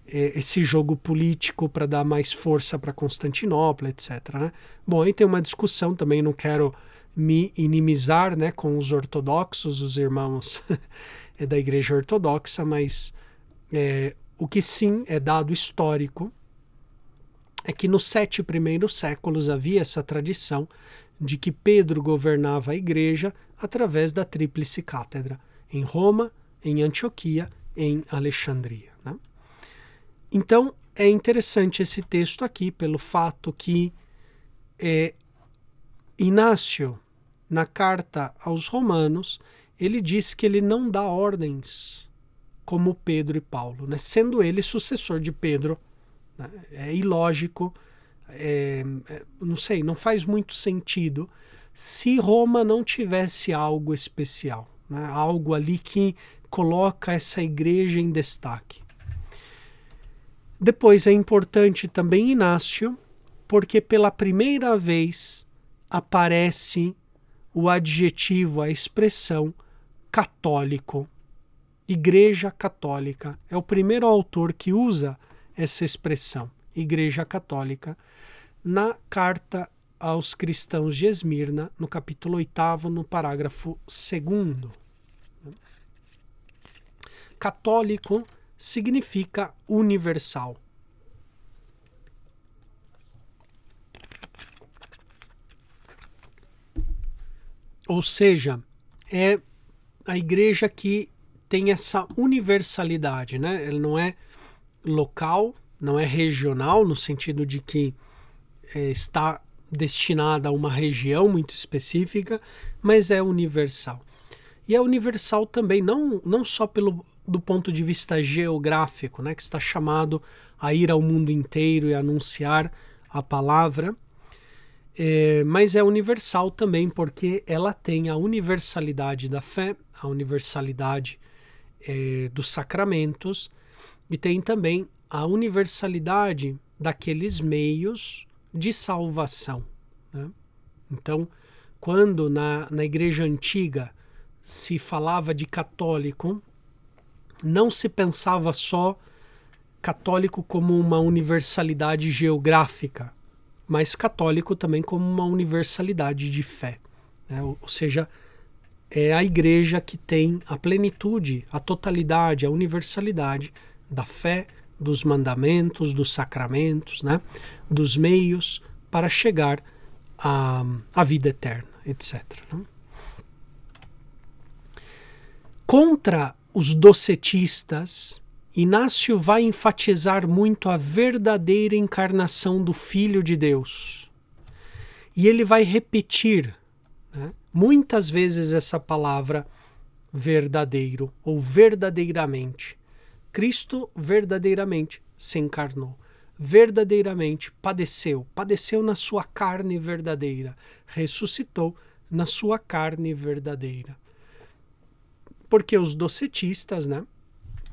esse jogo político para dar mais força para Constantinopla, etc., né? Bom, aí tem uma discussão também, não quero me inimizar, né, com os ortodoxos, os irmãos da Igreja Ortodoxa, mas o que sim é dado histórico é que nos 7 primeiros séculos havia essa tradição de que Pedro governava a igreja através da tríplice cátedra, em Roma, em Antioquia, em Alexandria, né? Então, é interessante esse texto aqui pelo fato que Inácio, na carta aos Romanos, ele diz que ele não dá ordens como Pedro e Paulo, né? Sendo ele sucessor de Pedro. Né? É ilógico, não sei, não faz muito sentido se Roma não tivesse algo especial, né? Algo ali que coloca essa igreja em destaque. Depois é importante também Inácio, porque pela primeira vez aparece o adjetivo, a expressão católico. Igreja Católica. É o primeiro autor que usa essa expressão, Igreja Católica, na carta aos cristãos de Esmirna, no capítulo 8º, no parágrafo 2º. Católico significa universal. Ou seja, é a igreja que tem essa universalidade, né? Ela não é local, não é regional, no sentido de que está destinada a uma região muito específica, mas é universal. E é universal também, não só do ponto de vista geográfico, né, que está chamado a ir ao mundo inteiro e anunciar a palavra, mas é universal também porque ela tem a universalidade da fé, a universalidade dos sacramentos e tem também a universalidade daqueles meios de salvação, né? Então, quando na igreja antiga se falava de católico, não se pensava só católico como uma universalidade geográfica, mas católico também como uma universalidade de fé, né? Ou seja, é a igreja que tem a plenitude, a totalidade, a universalidade da fé, dos mandamentos, dos sacramentos, né? Dos meios para chegar à vida eterna, etc. Né? Contra os docetistas, Inácio vai enfatizar muito a verdadeira encarnação do Filho de Deus. E ele vai repetir, né, muitas vezes essa palavra verdadeiro ou verdadeiramente. Cristo verdadeiramente se encarnou, verdadeiramente padeceu, padeceu na sua carne verdadeira, ressuscitou na sua carne verdadeira. Porque os docetistas, né,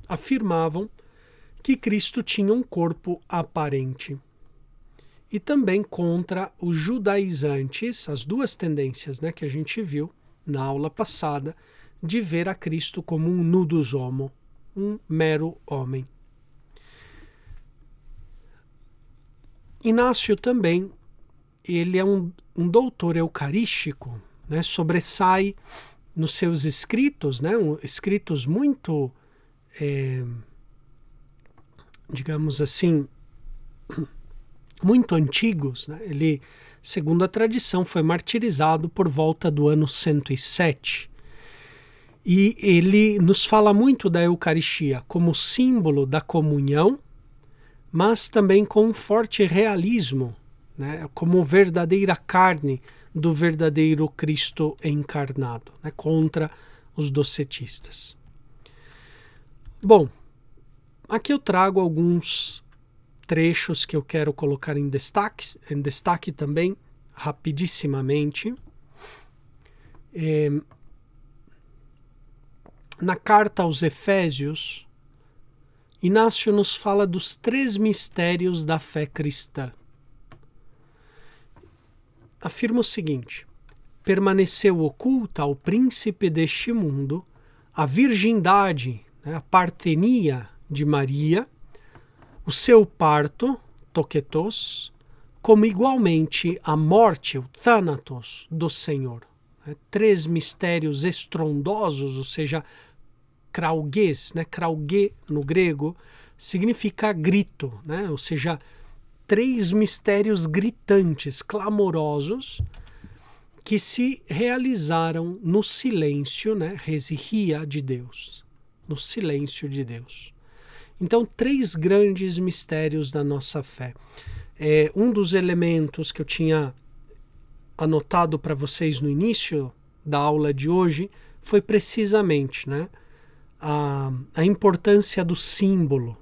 afirmavam que Cristo tinha um corpo aparente. E também contra os judaizantes, as duas tendências, né, que a gente viu na aula passada, de ver a Cristo como um nudus homo, um mero homem. Inácio também, ele é um doutor eucarístico, né, sobressai nos seus escritos, né, escritos muito, digamos assim, muito antigos, né? Ele, segundo a tradição, foi martirizado por volta do ano 107. E ele nos fala muito da Eucaristia como símbolo da comunhão, mas também com um forte realismo, né? Como verdadeira carne do verdadeiro Cristo encarnado, né? Contra os docetistas. Bom, aqui eu trago alguns trechos que eu quero colocar em destaque também, rapidissimamente. Na carta aos Efésios, Inácio nos fala dos 3 mistérios da fé cristã. Afirma o seguinte: permaneceu oculta ao príncipe deste mundo a virgindade, né, a partenia de Maria, o seu parto, toketos, como igualmente a morte, o thanatos, do Senhor. 3 mistérios estrondosos, ou seja, kraugês, né? Kraugê no grego significa grito, né? Ou seja, 3 mistérios gritantes, clamorosos, que se realizaram no silêncio, né? Resirria de Deus, no silêncio de Deus. Então, 3 grandes mistérios da nossa fé. Um dos elementos que eu tinha anotado para vocês no início da aula de hoje foi precisamente, né, a importância do símbolo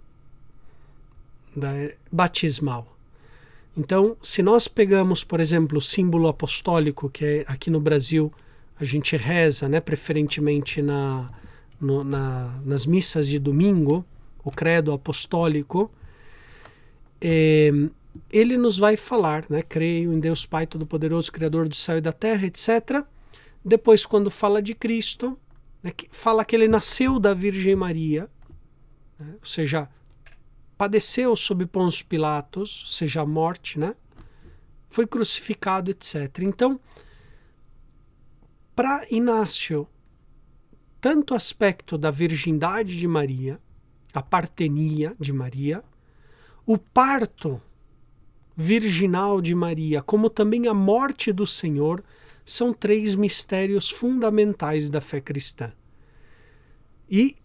batismal. Então, se nós pegamos, por exemplo, o símbolo apostólico, que é aqui no Brasil a gente reza, né, preferentemente nas missas de domingo, o credo apostólico, ele nos vai falar, né, creio em Deus Pai Todo-Poderoso, Criador do céu e da terra, etc. Depois, quando fala de Cristo, né, fala que ele nasceu da Virgem Maria, né, ou seja, padeceu sob Pôncio Pilatos, ou seja, a morte, né, foi crucificado, etc. Então, para Inácio, tanto o aspecto da virgindade de Maria, a partenia de Maria, o parto virginal de Maria, como também a morte do Senhor, são 3 mistérios fundamentais da fé cristã. E,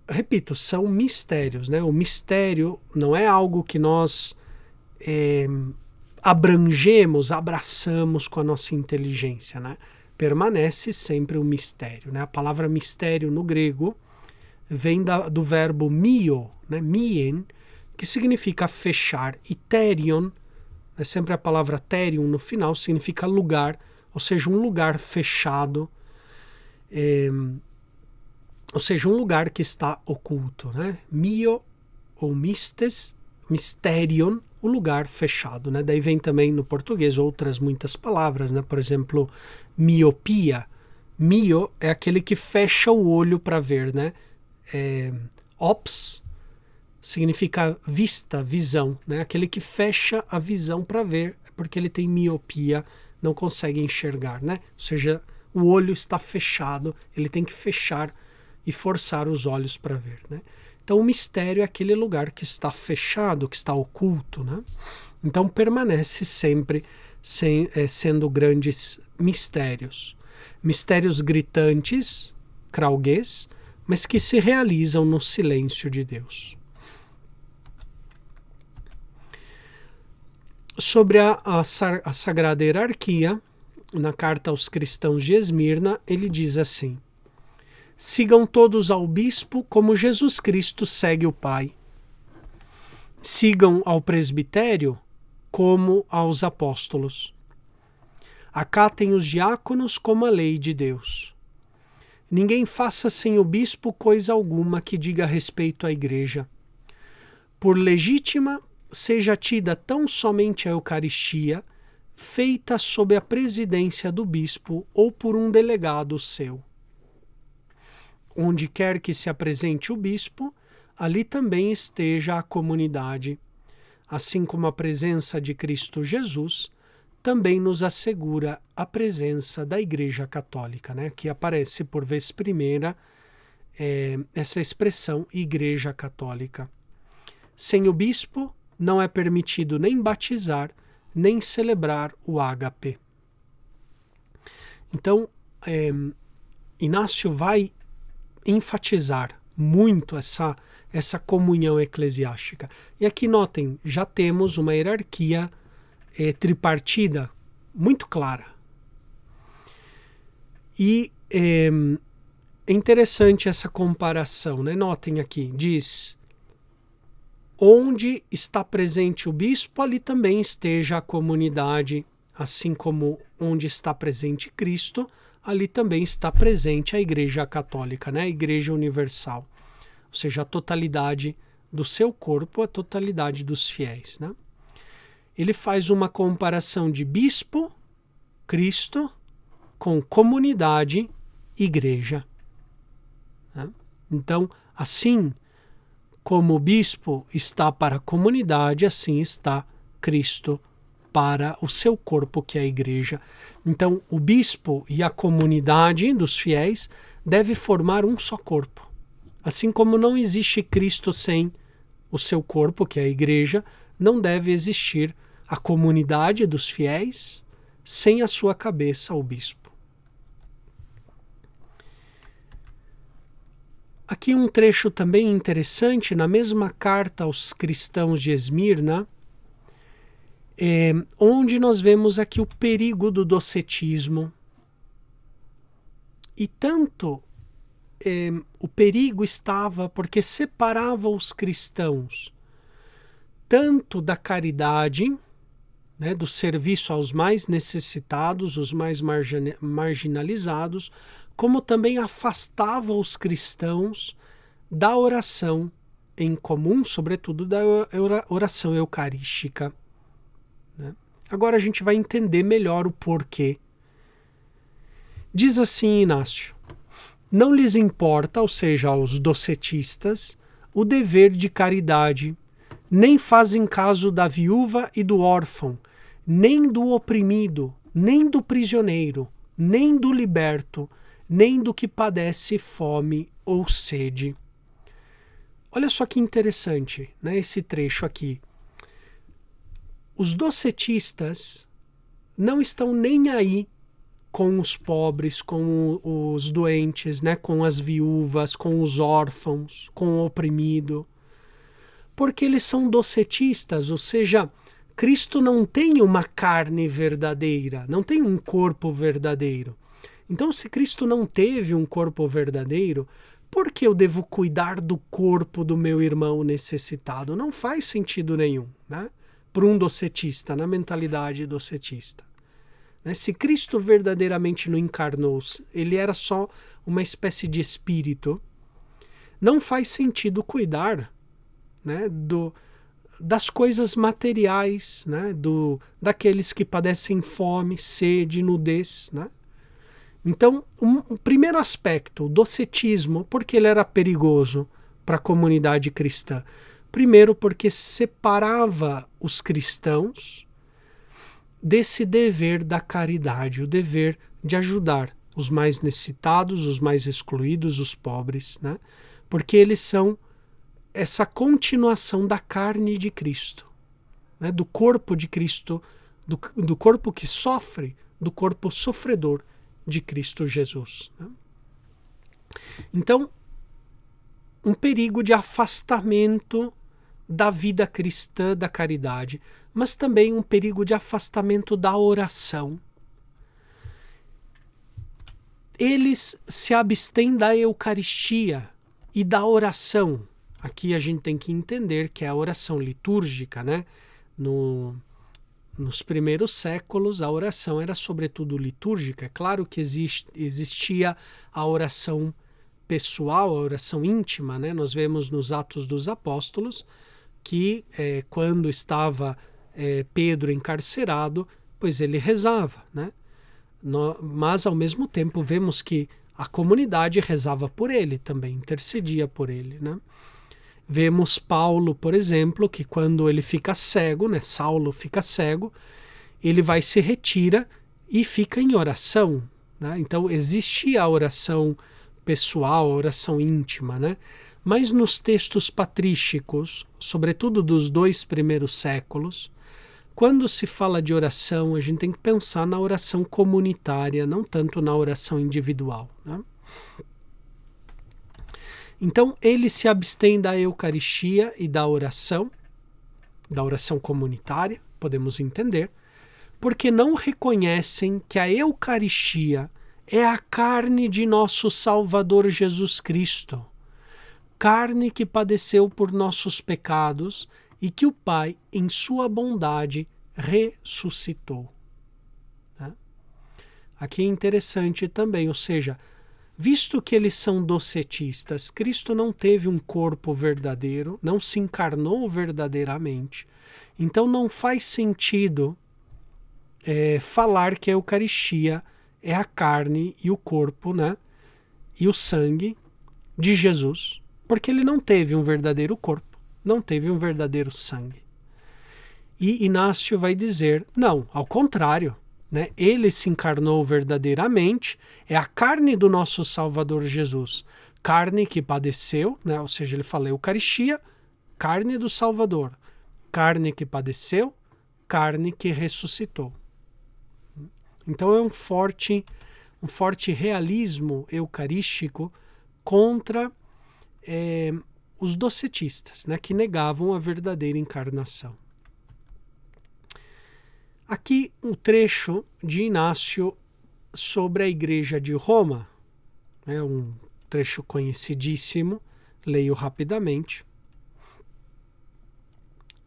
repito, são mistérios, né? O mistério não é algo que nós abrangemos, abraçamos com a nossa inteligência, né? Permanece sempre um mistério, né? A palavra mistério no grego vem do verbo mio, né? Mien, que significa fechar, e terion, é sempre a palavra terion no final, significa lugar, ou seja, um lugar fechado, ou seja, um lugar que está oculto, né? Mio ou mistes, mysterion, o lugar fechado, né? Daí vem também no português outras muitas palavras, né? Por exemplo, miopia. Mio é aquele que fecha o olho para ver, né? ops significa vista, visão, né? Aquele que fecha a visão para ver, porque ele tem miopia, não consegue enxergar, né? Ou seja, o olho está fechado, ele tem que fechar e forçar os olhos para ver, né? Então o mistério é aquele lugar que está fechado, que está oculto, né? Então permanece sempre sendo grandes mistérios. Mistérios gritantes, krauges, mas que se realizam no silêncio de Deus. Sobre a Sagrada Hierarquia, na carta aos cristãos de Esmirna, ele diz assim: sigam todos ao bispo como Jesus Cristo segue o Pai. Sigam ao presbitério como aos apóstolos. Acatem os diáconos como a lei de Deus. Ninguém faça sem o bispo coisa alguma que diga respeito à igreja. Por legítima seja tida tão somente a Eucaristia, feita sob a presidência do bispo ou por um delegado seu. Onde quer que se apresente o bispo, ali também esteja a comunidade, assim como a presença de Cristo Jesus também nos assegura a presença da Igreja Católica, né? Que aparece por vez primeira essa expressão Igreja Católica. Sem o bispo, não é permitido nem batizar, nem celebrar o ágape. Então, Inácio vai enfatizar muito essa comunhão eclesiástica. E aqui notem, já temos uma hierarquia tripartida muito clara. E é interessante essa comparação, né? Notem aqui, diz: onde está presente o bispo, ali também esteja a comunidade, assim como onde está presente Cristo, ali também está presente a Igreja Católica, né? A Igreja Universal, ou seja, a totalidade do seu corpo, a totalidade dos fiéis, né? Ele faz uma comparação de bispo, Cristo, com comunidade, igreja, né? Então, assim como o bispo está para a comunidade, assim está Cristo para o seu corpo, que é a igreja. Então, o bispo e a comunidade dos fiéis devem formar um só corpo. Assim como não existe Cristo sem o seu corpo, que é a igreja, não deve existir a comunidade dos fiéis sem a sua cabeça, o bispo. Aqui um trecho também interessante, na mesma carta aos cristãos de Esmirna, onde nós vemos aqui o perigo do docetismo. E tanto o perigo estava porque separava os cristãos tanto da caridade, né, do serviço aos mais necessitados, os mais marginalizados, como também afastava os cristãos da oração em comum, sobretudo da oração eucarística, né? Agora a gente vai entender melhor o porquê. Diz assim Inácio: não lhes importa, ou seja, aos docetistas, o dever de caridade, nem fazem caso da viúva e do órfão, nem do oprimido, nem do prisioneiro, nem do liberto, nem do que padece fome ou sede. Olha só que interessante, né, esse trecho aqui. Os docetistas não estão nem aí com os pobres, com os doentes, né, com as viúvas, com os órfãos, com o oprimido, porque eles são docetistas, ou seja, Cristo não tem uma carne verdadeira, não tem um corpo verdadeiro. Então, se Cristo não teve um corpo verdadeiro, por que eu devo cuidar do corpo do meu irmão necessitado? Não faz sentido nenhum, né? Para um docetista, na mentalidade docetista. Se Cristo verdadeiramente não encarnou, ele era só uma espécie de espírito, não faz sentido cuidar, né, das coisas materiais, né, daqueles que padecem fome, sede, nudez, né? Então, o primeiro aspecto, o docetismo, porque ele era perigoso para a comunidade cristã? Primeiro, porque separava os cristãos desse dever da caridade, o dever de ajudar os mais necessitados, os mais excluídos, os pobres, né? Porque eles são essa continuação da carne de Cristo, né? Do corpo de Cristo, do corpo que sofre, do corpo sofredor de Cristo Jesus, né? Então, um perigo de afastamento da vida cristã, da caridade, mas também um perigo de afastamento da oração. Eles se abstêm da Eucaristia e da oração. Aqui a gente tem que entender que é a oração litúrgica, né? Nos primeiros séculos, a oração era sobretudo litúrgica. É claro que existia a oração pessoal, a oração íntima, né? Nós vemos nos Atos dos Apóstolos que quando estava Pedro encarcerado, pois ele rezava, né? Mas ao mesmo tempo vemos que a comunidade rezava por ele também, intercedia por ele, né? Vemos Paulo, por exemplo, que quando ele fica cego, né? Saulo fica cego, ele se retira e fica em oração, né? Então existia a oração pessoal, a oração íntima, né? Mas nos textos patrísticos, sobretudo dos 2 primeiros séculos, quando se fala de oração, a gente tem que pensar na oração comunitária, não tanto na oração individual, né? Então, eles se abstêm da Eucaristia e da oração comunitária, podemos entender, porque não reconhecem que a Eucaristia é a carne de nosso Salvador Jesus Cristo, carne que padeceu por nossos pecados e que o Pai, em sua bondade, ressuscitou. Né? Aqui é interessante também, ou seja, visto que eles são docetistas, Cristo não teve um corpo verdadeiro, não se encarnou verdadeiramente, então não faz sentido falar que a Eucaristia é a carne e o corpo, né, e o sangue de Jesus, porque ele não teve um verdadeiro corpo, não teve um verdadeiro sangue. E Inácio vai dizer, não, ao contrário, né? Ele se encarnou verdadeiramente, é a carne do nosso Salvador Jesus, carne que padeceu, né? Ou seja, ele fala Eucaristia, carne do Salvador, carne que padeceu, carne que ressuscitou. Então é um forte realismo eucarístico contra os docetistas, né, que negavam a verdadeira encarnação. Aqui um trecho de Inácio sobre a Igreja de Roma, né, um trecho conhecidíssimo, leio rapidamente.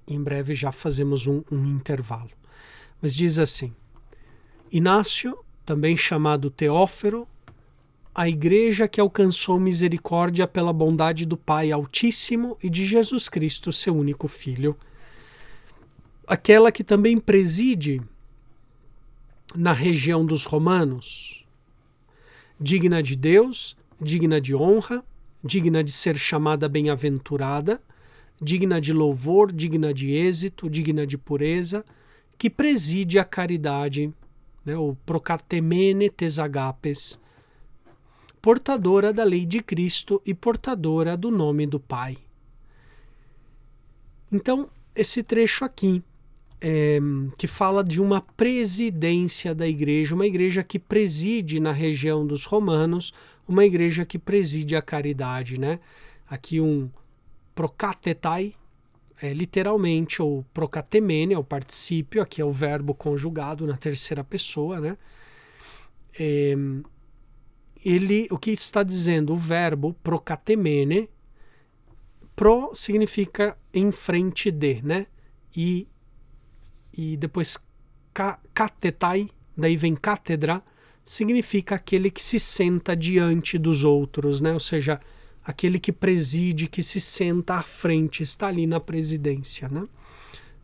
Em breve já fazemos um intervalo. Mas diz assim: Inácio, também chamado Teófero, a igreja que alcançou misericórdia pela bondade do Pai Altíssimo e de Jesus Cristo, seu único Filho, aquela que também preside na região dos romanos, digna de Deus, digna de honra, digna de ser chamada bem-aventurada, digna de louvor, digna de êxito, digna de pureza, que preside a caridade, né, o procatemene tes agapes, portadora da lei de Cristo e portadora do nome do Pai. Então, esse trecho aqui, que fala de uma presidência da igreja, uma igreja que preside na região dos romanos, uma igreja que preside a caridade, né? Aqui um procatetai, literalmente, ou procatemene, é o particípio, aqui é o verbo conjugado na terceira pessoa, né? O que está dizendo? O verbo procatemene, pro significa em frente de, né? E depois catetai, daí vem cátedra, significa aquele que se senta diante dos outros, né? Ou seja, aquele que preside, que se senta à frente, está ali na presidência, né?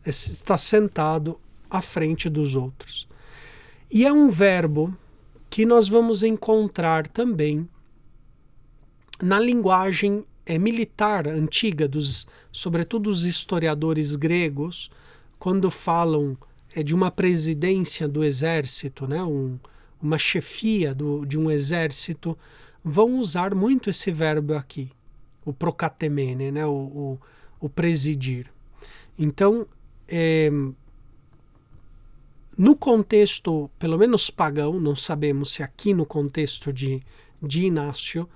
Está sentado à frente dos outros. E é um verbo que nós vamos encontrar também na linguagem militar antiga, sobretudo dos historiadores gregos, quando falam de uma presidência do exército, né, uma chefia de um exército, vão usar muito esse verbo aqui, o prokatemene, né, o presidir. Então, no contexto, pelo menos pagão, não sabemos se aqui no contexto de Inácio,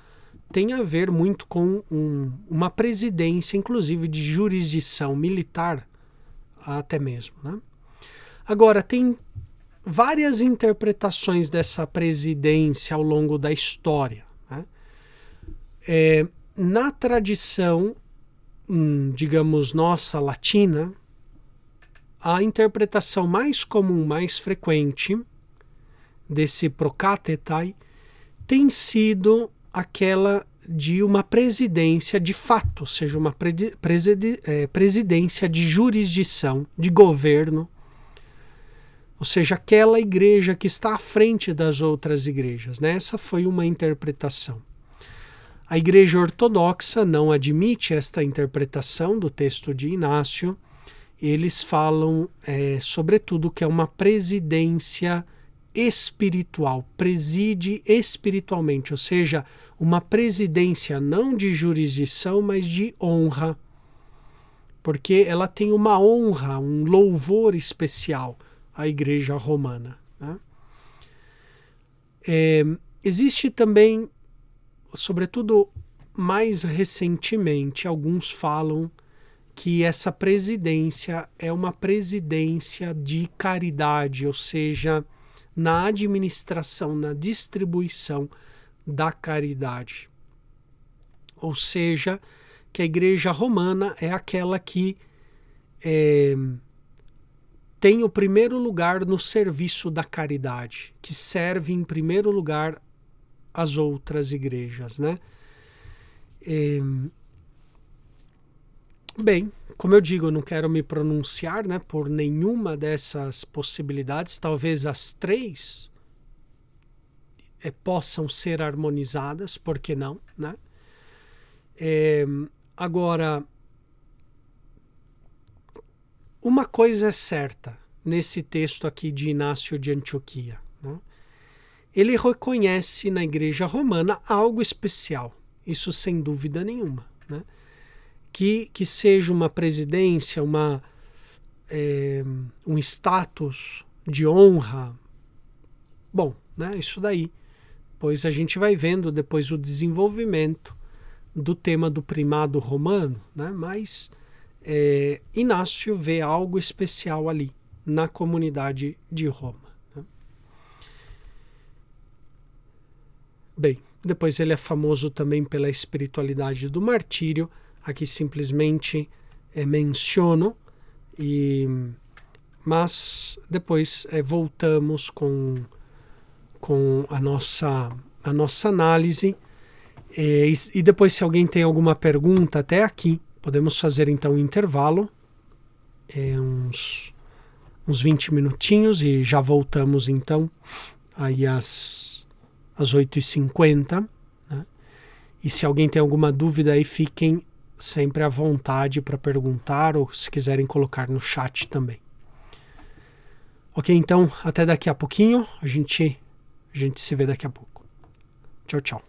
tem a ver muito com uma presidência, inclusive de jurisdição militar, até mesmo, né? Agora, tem várias interpretações dessa presidência ao longo da história, né? Na tradição, digamos, nossa, latina, a interpretação mais comum, mais frequente desse procatetai tem sido aquela de uma presidência de fato, ou seja, uma presidência de jurisdição, de governo, ou seja, aquela igreja que está à frente das outras igrejas, né? Essa foi uma interpretação. A Igreja Ortodoxa não admite esta interpretação do texto de Inácio. Eles falam, sobretudo, que é uma presidência espiritual, preside espiritualmente, ou seja, uma presidência não de jurisdição, mas de honra, porque ela tem uma honra, um louvor especial à Igreja Romana, né? Existe também, sobretudo mais recentemente, alguns falam que essa presidência é uma presidência de caridade, ou seja, na administração, na distribuição da caridade. Ou seja, que a Igreja Romana é aquela que tem o primeiro lugar no serviço da caridade, que serve em primeiro lugar as outras igrejas, né? Bem, como eu digo, eu não quero me pronunciar, né, por nenhuma dessas possibilidades. Talvez as três possam ser harmonizadas, por que não, né? Agora, uma coisa é certa nesse texto aqui de Inácio de Antioquia, né? Ele reconhece na Igreja Romana algo especial, isso sem dúvida nenhuma, né? Que seja uma presidência, um status de honra, bom, né? Isso daí, pois a gente vai vendo depois o desenvolvimento do tema do primado romano, né? Mas Inácio vê algo especial ali na comunidade de Roma, né? Bem, depois ele é famoso também pela espiritualidade do martírio. Aqui simplesmente menciono, mas depois voltamos com a nossa análise. E depois, se alguém tem alguma pergunta até aqui, podemos fazer então um intervalo, uns 20 minutinhos, e já voltamos então aí às 8h50, né? E se alguém tem alguma dúvida aí, fiquem sempre à vontade para perguntar, ou se quiserem colocar no chat também. Ok, então até daqui a pouquinho, a gente se vê daqui a pouco. Tchau, tchau.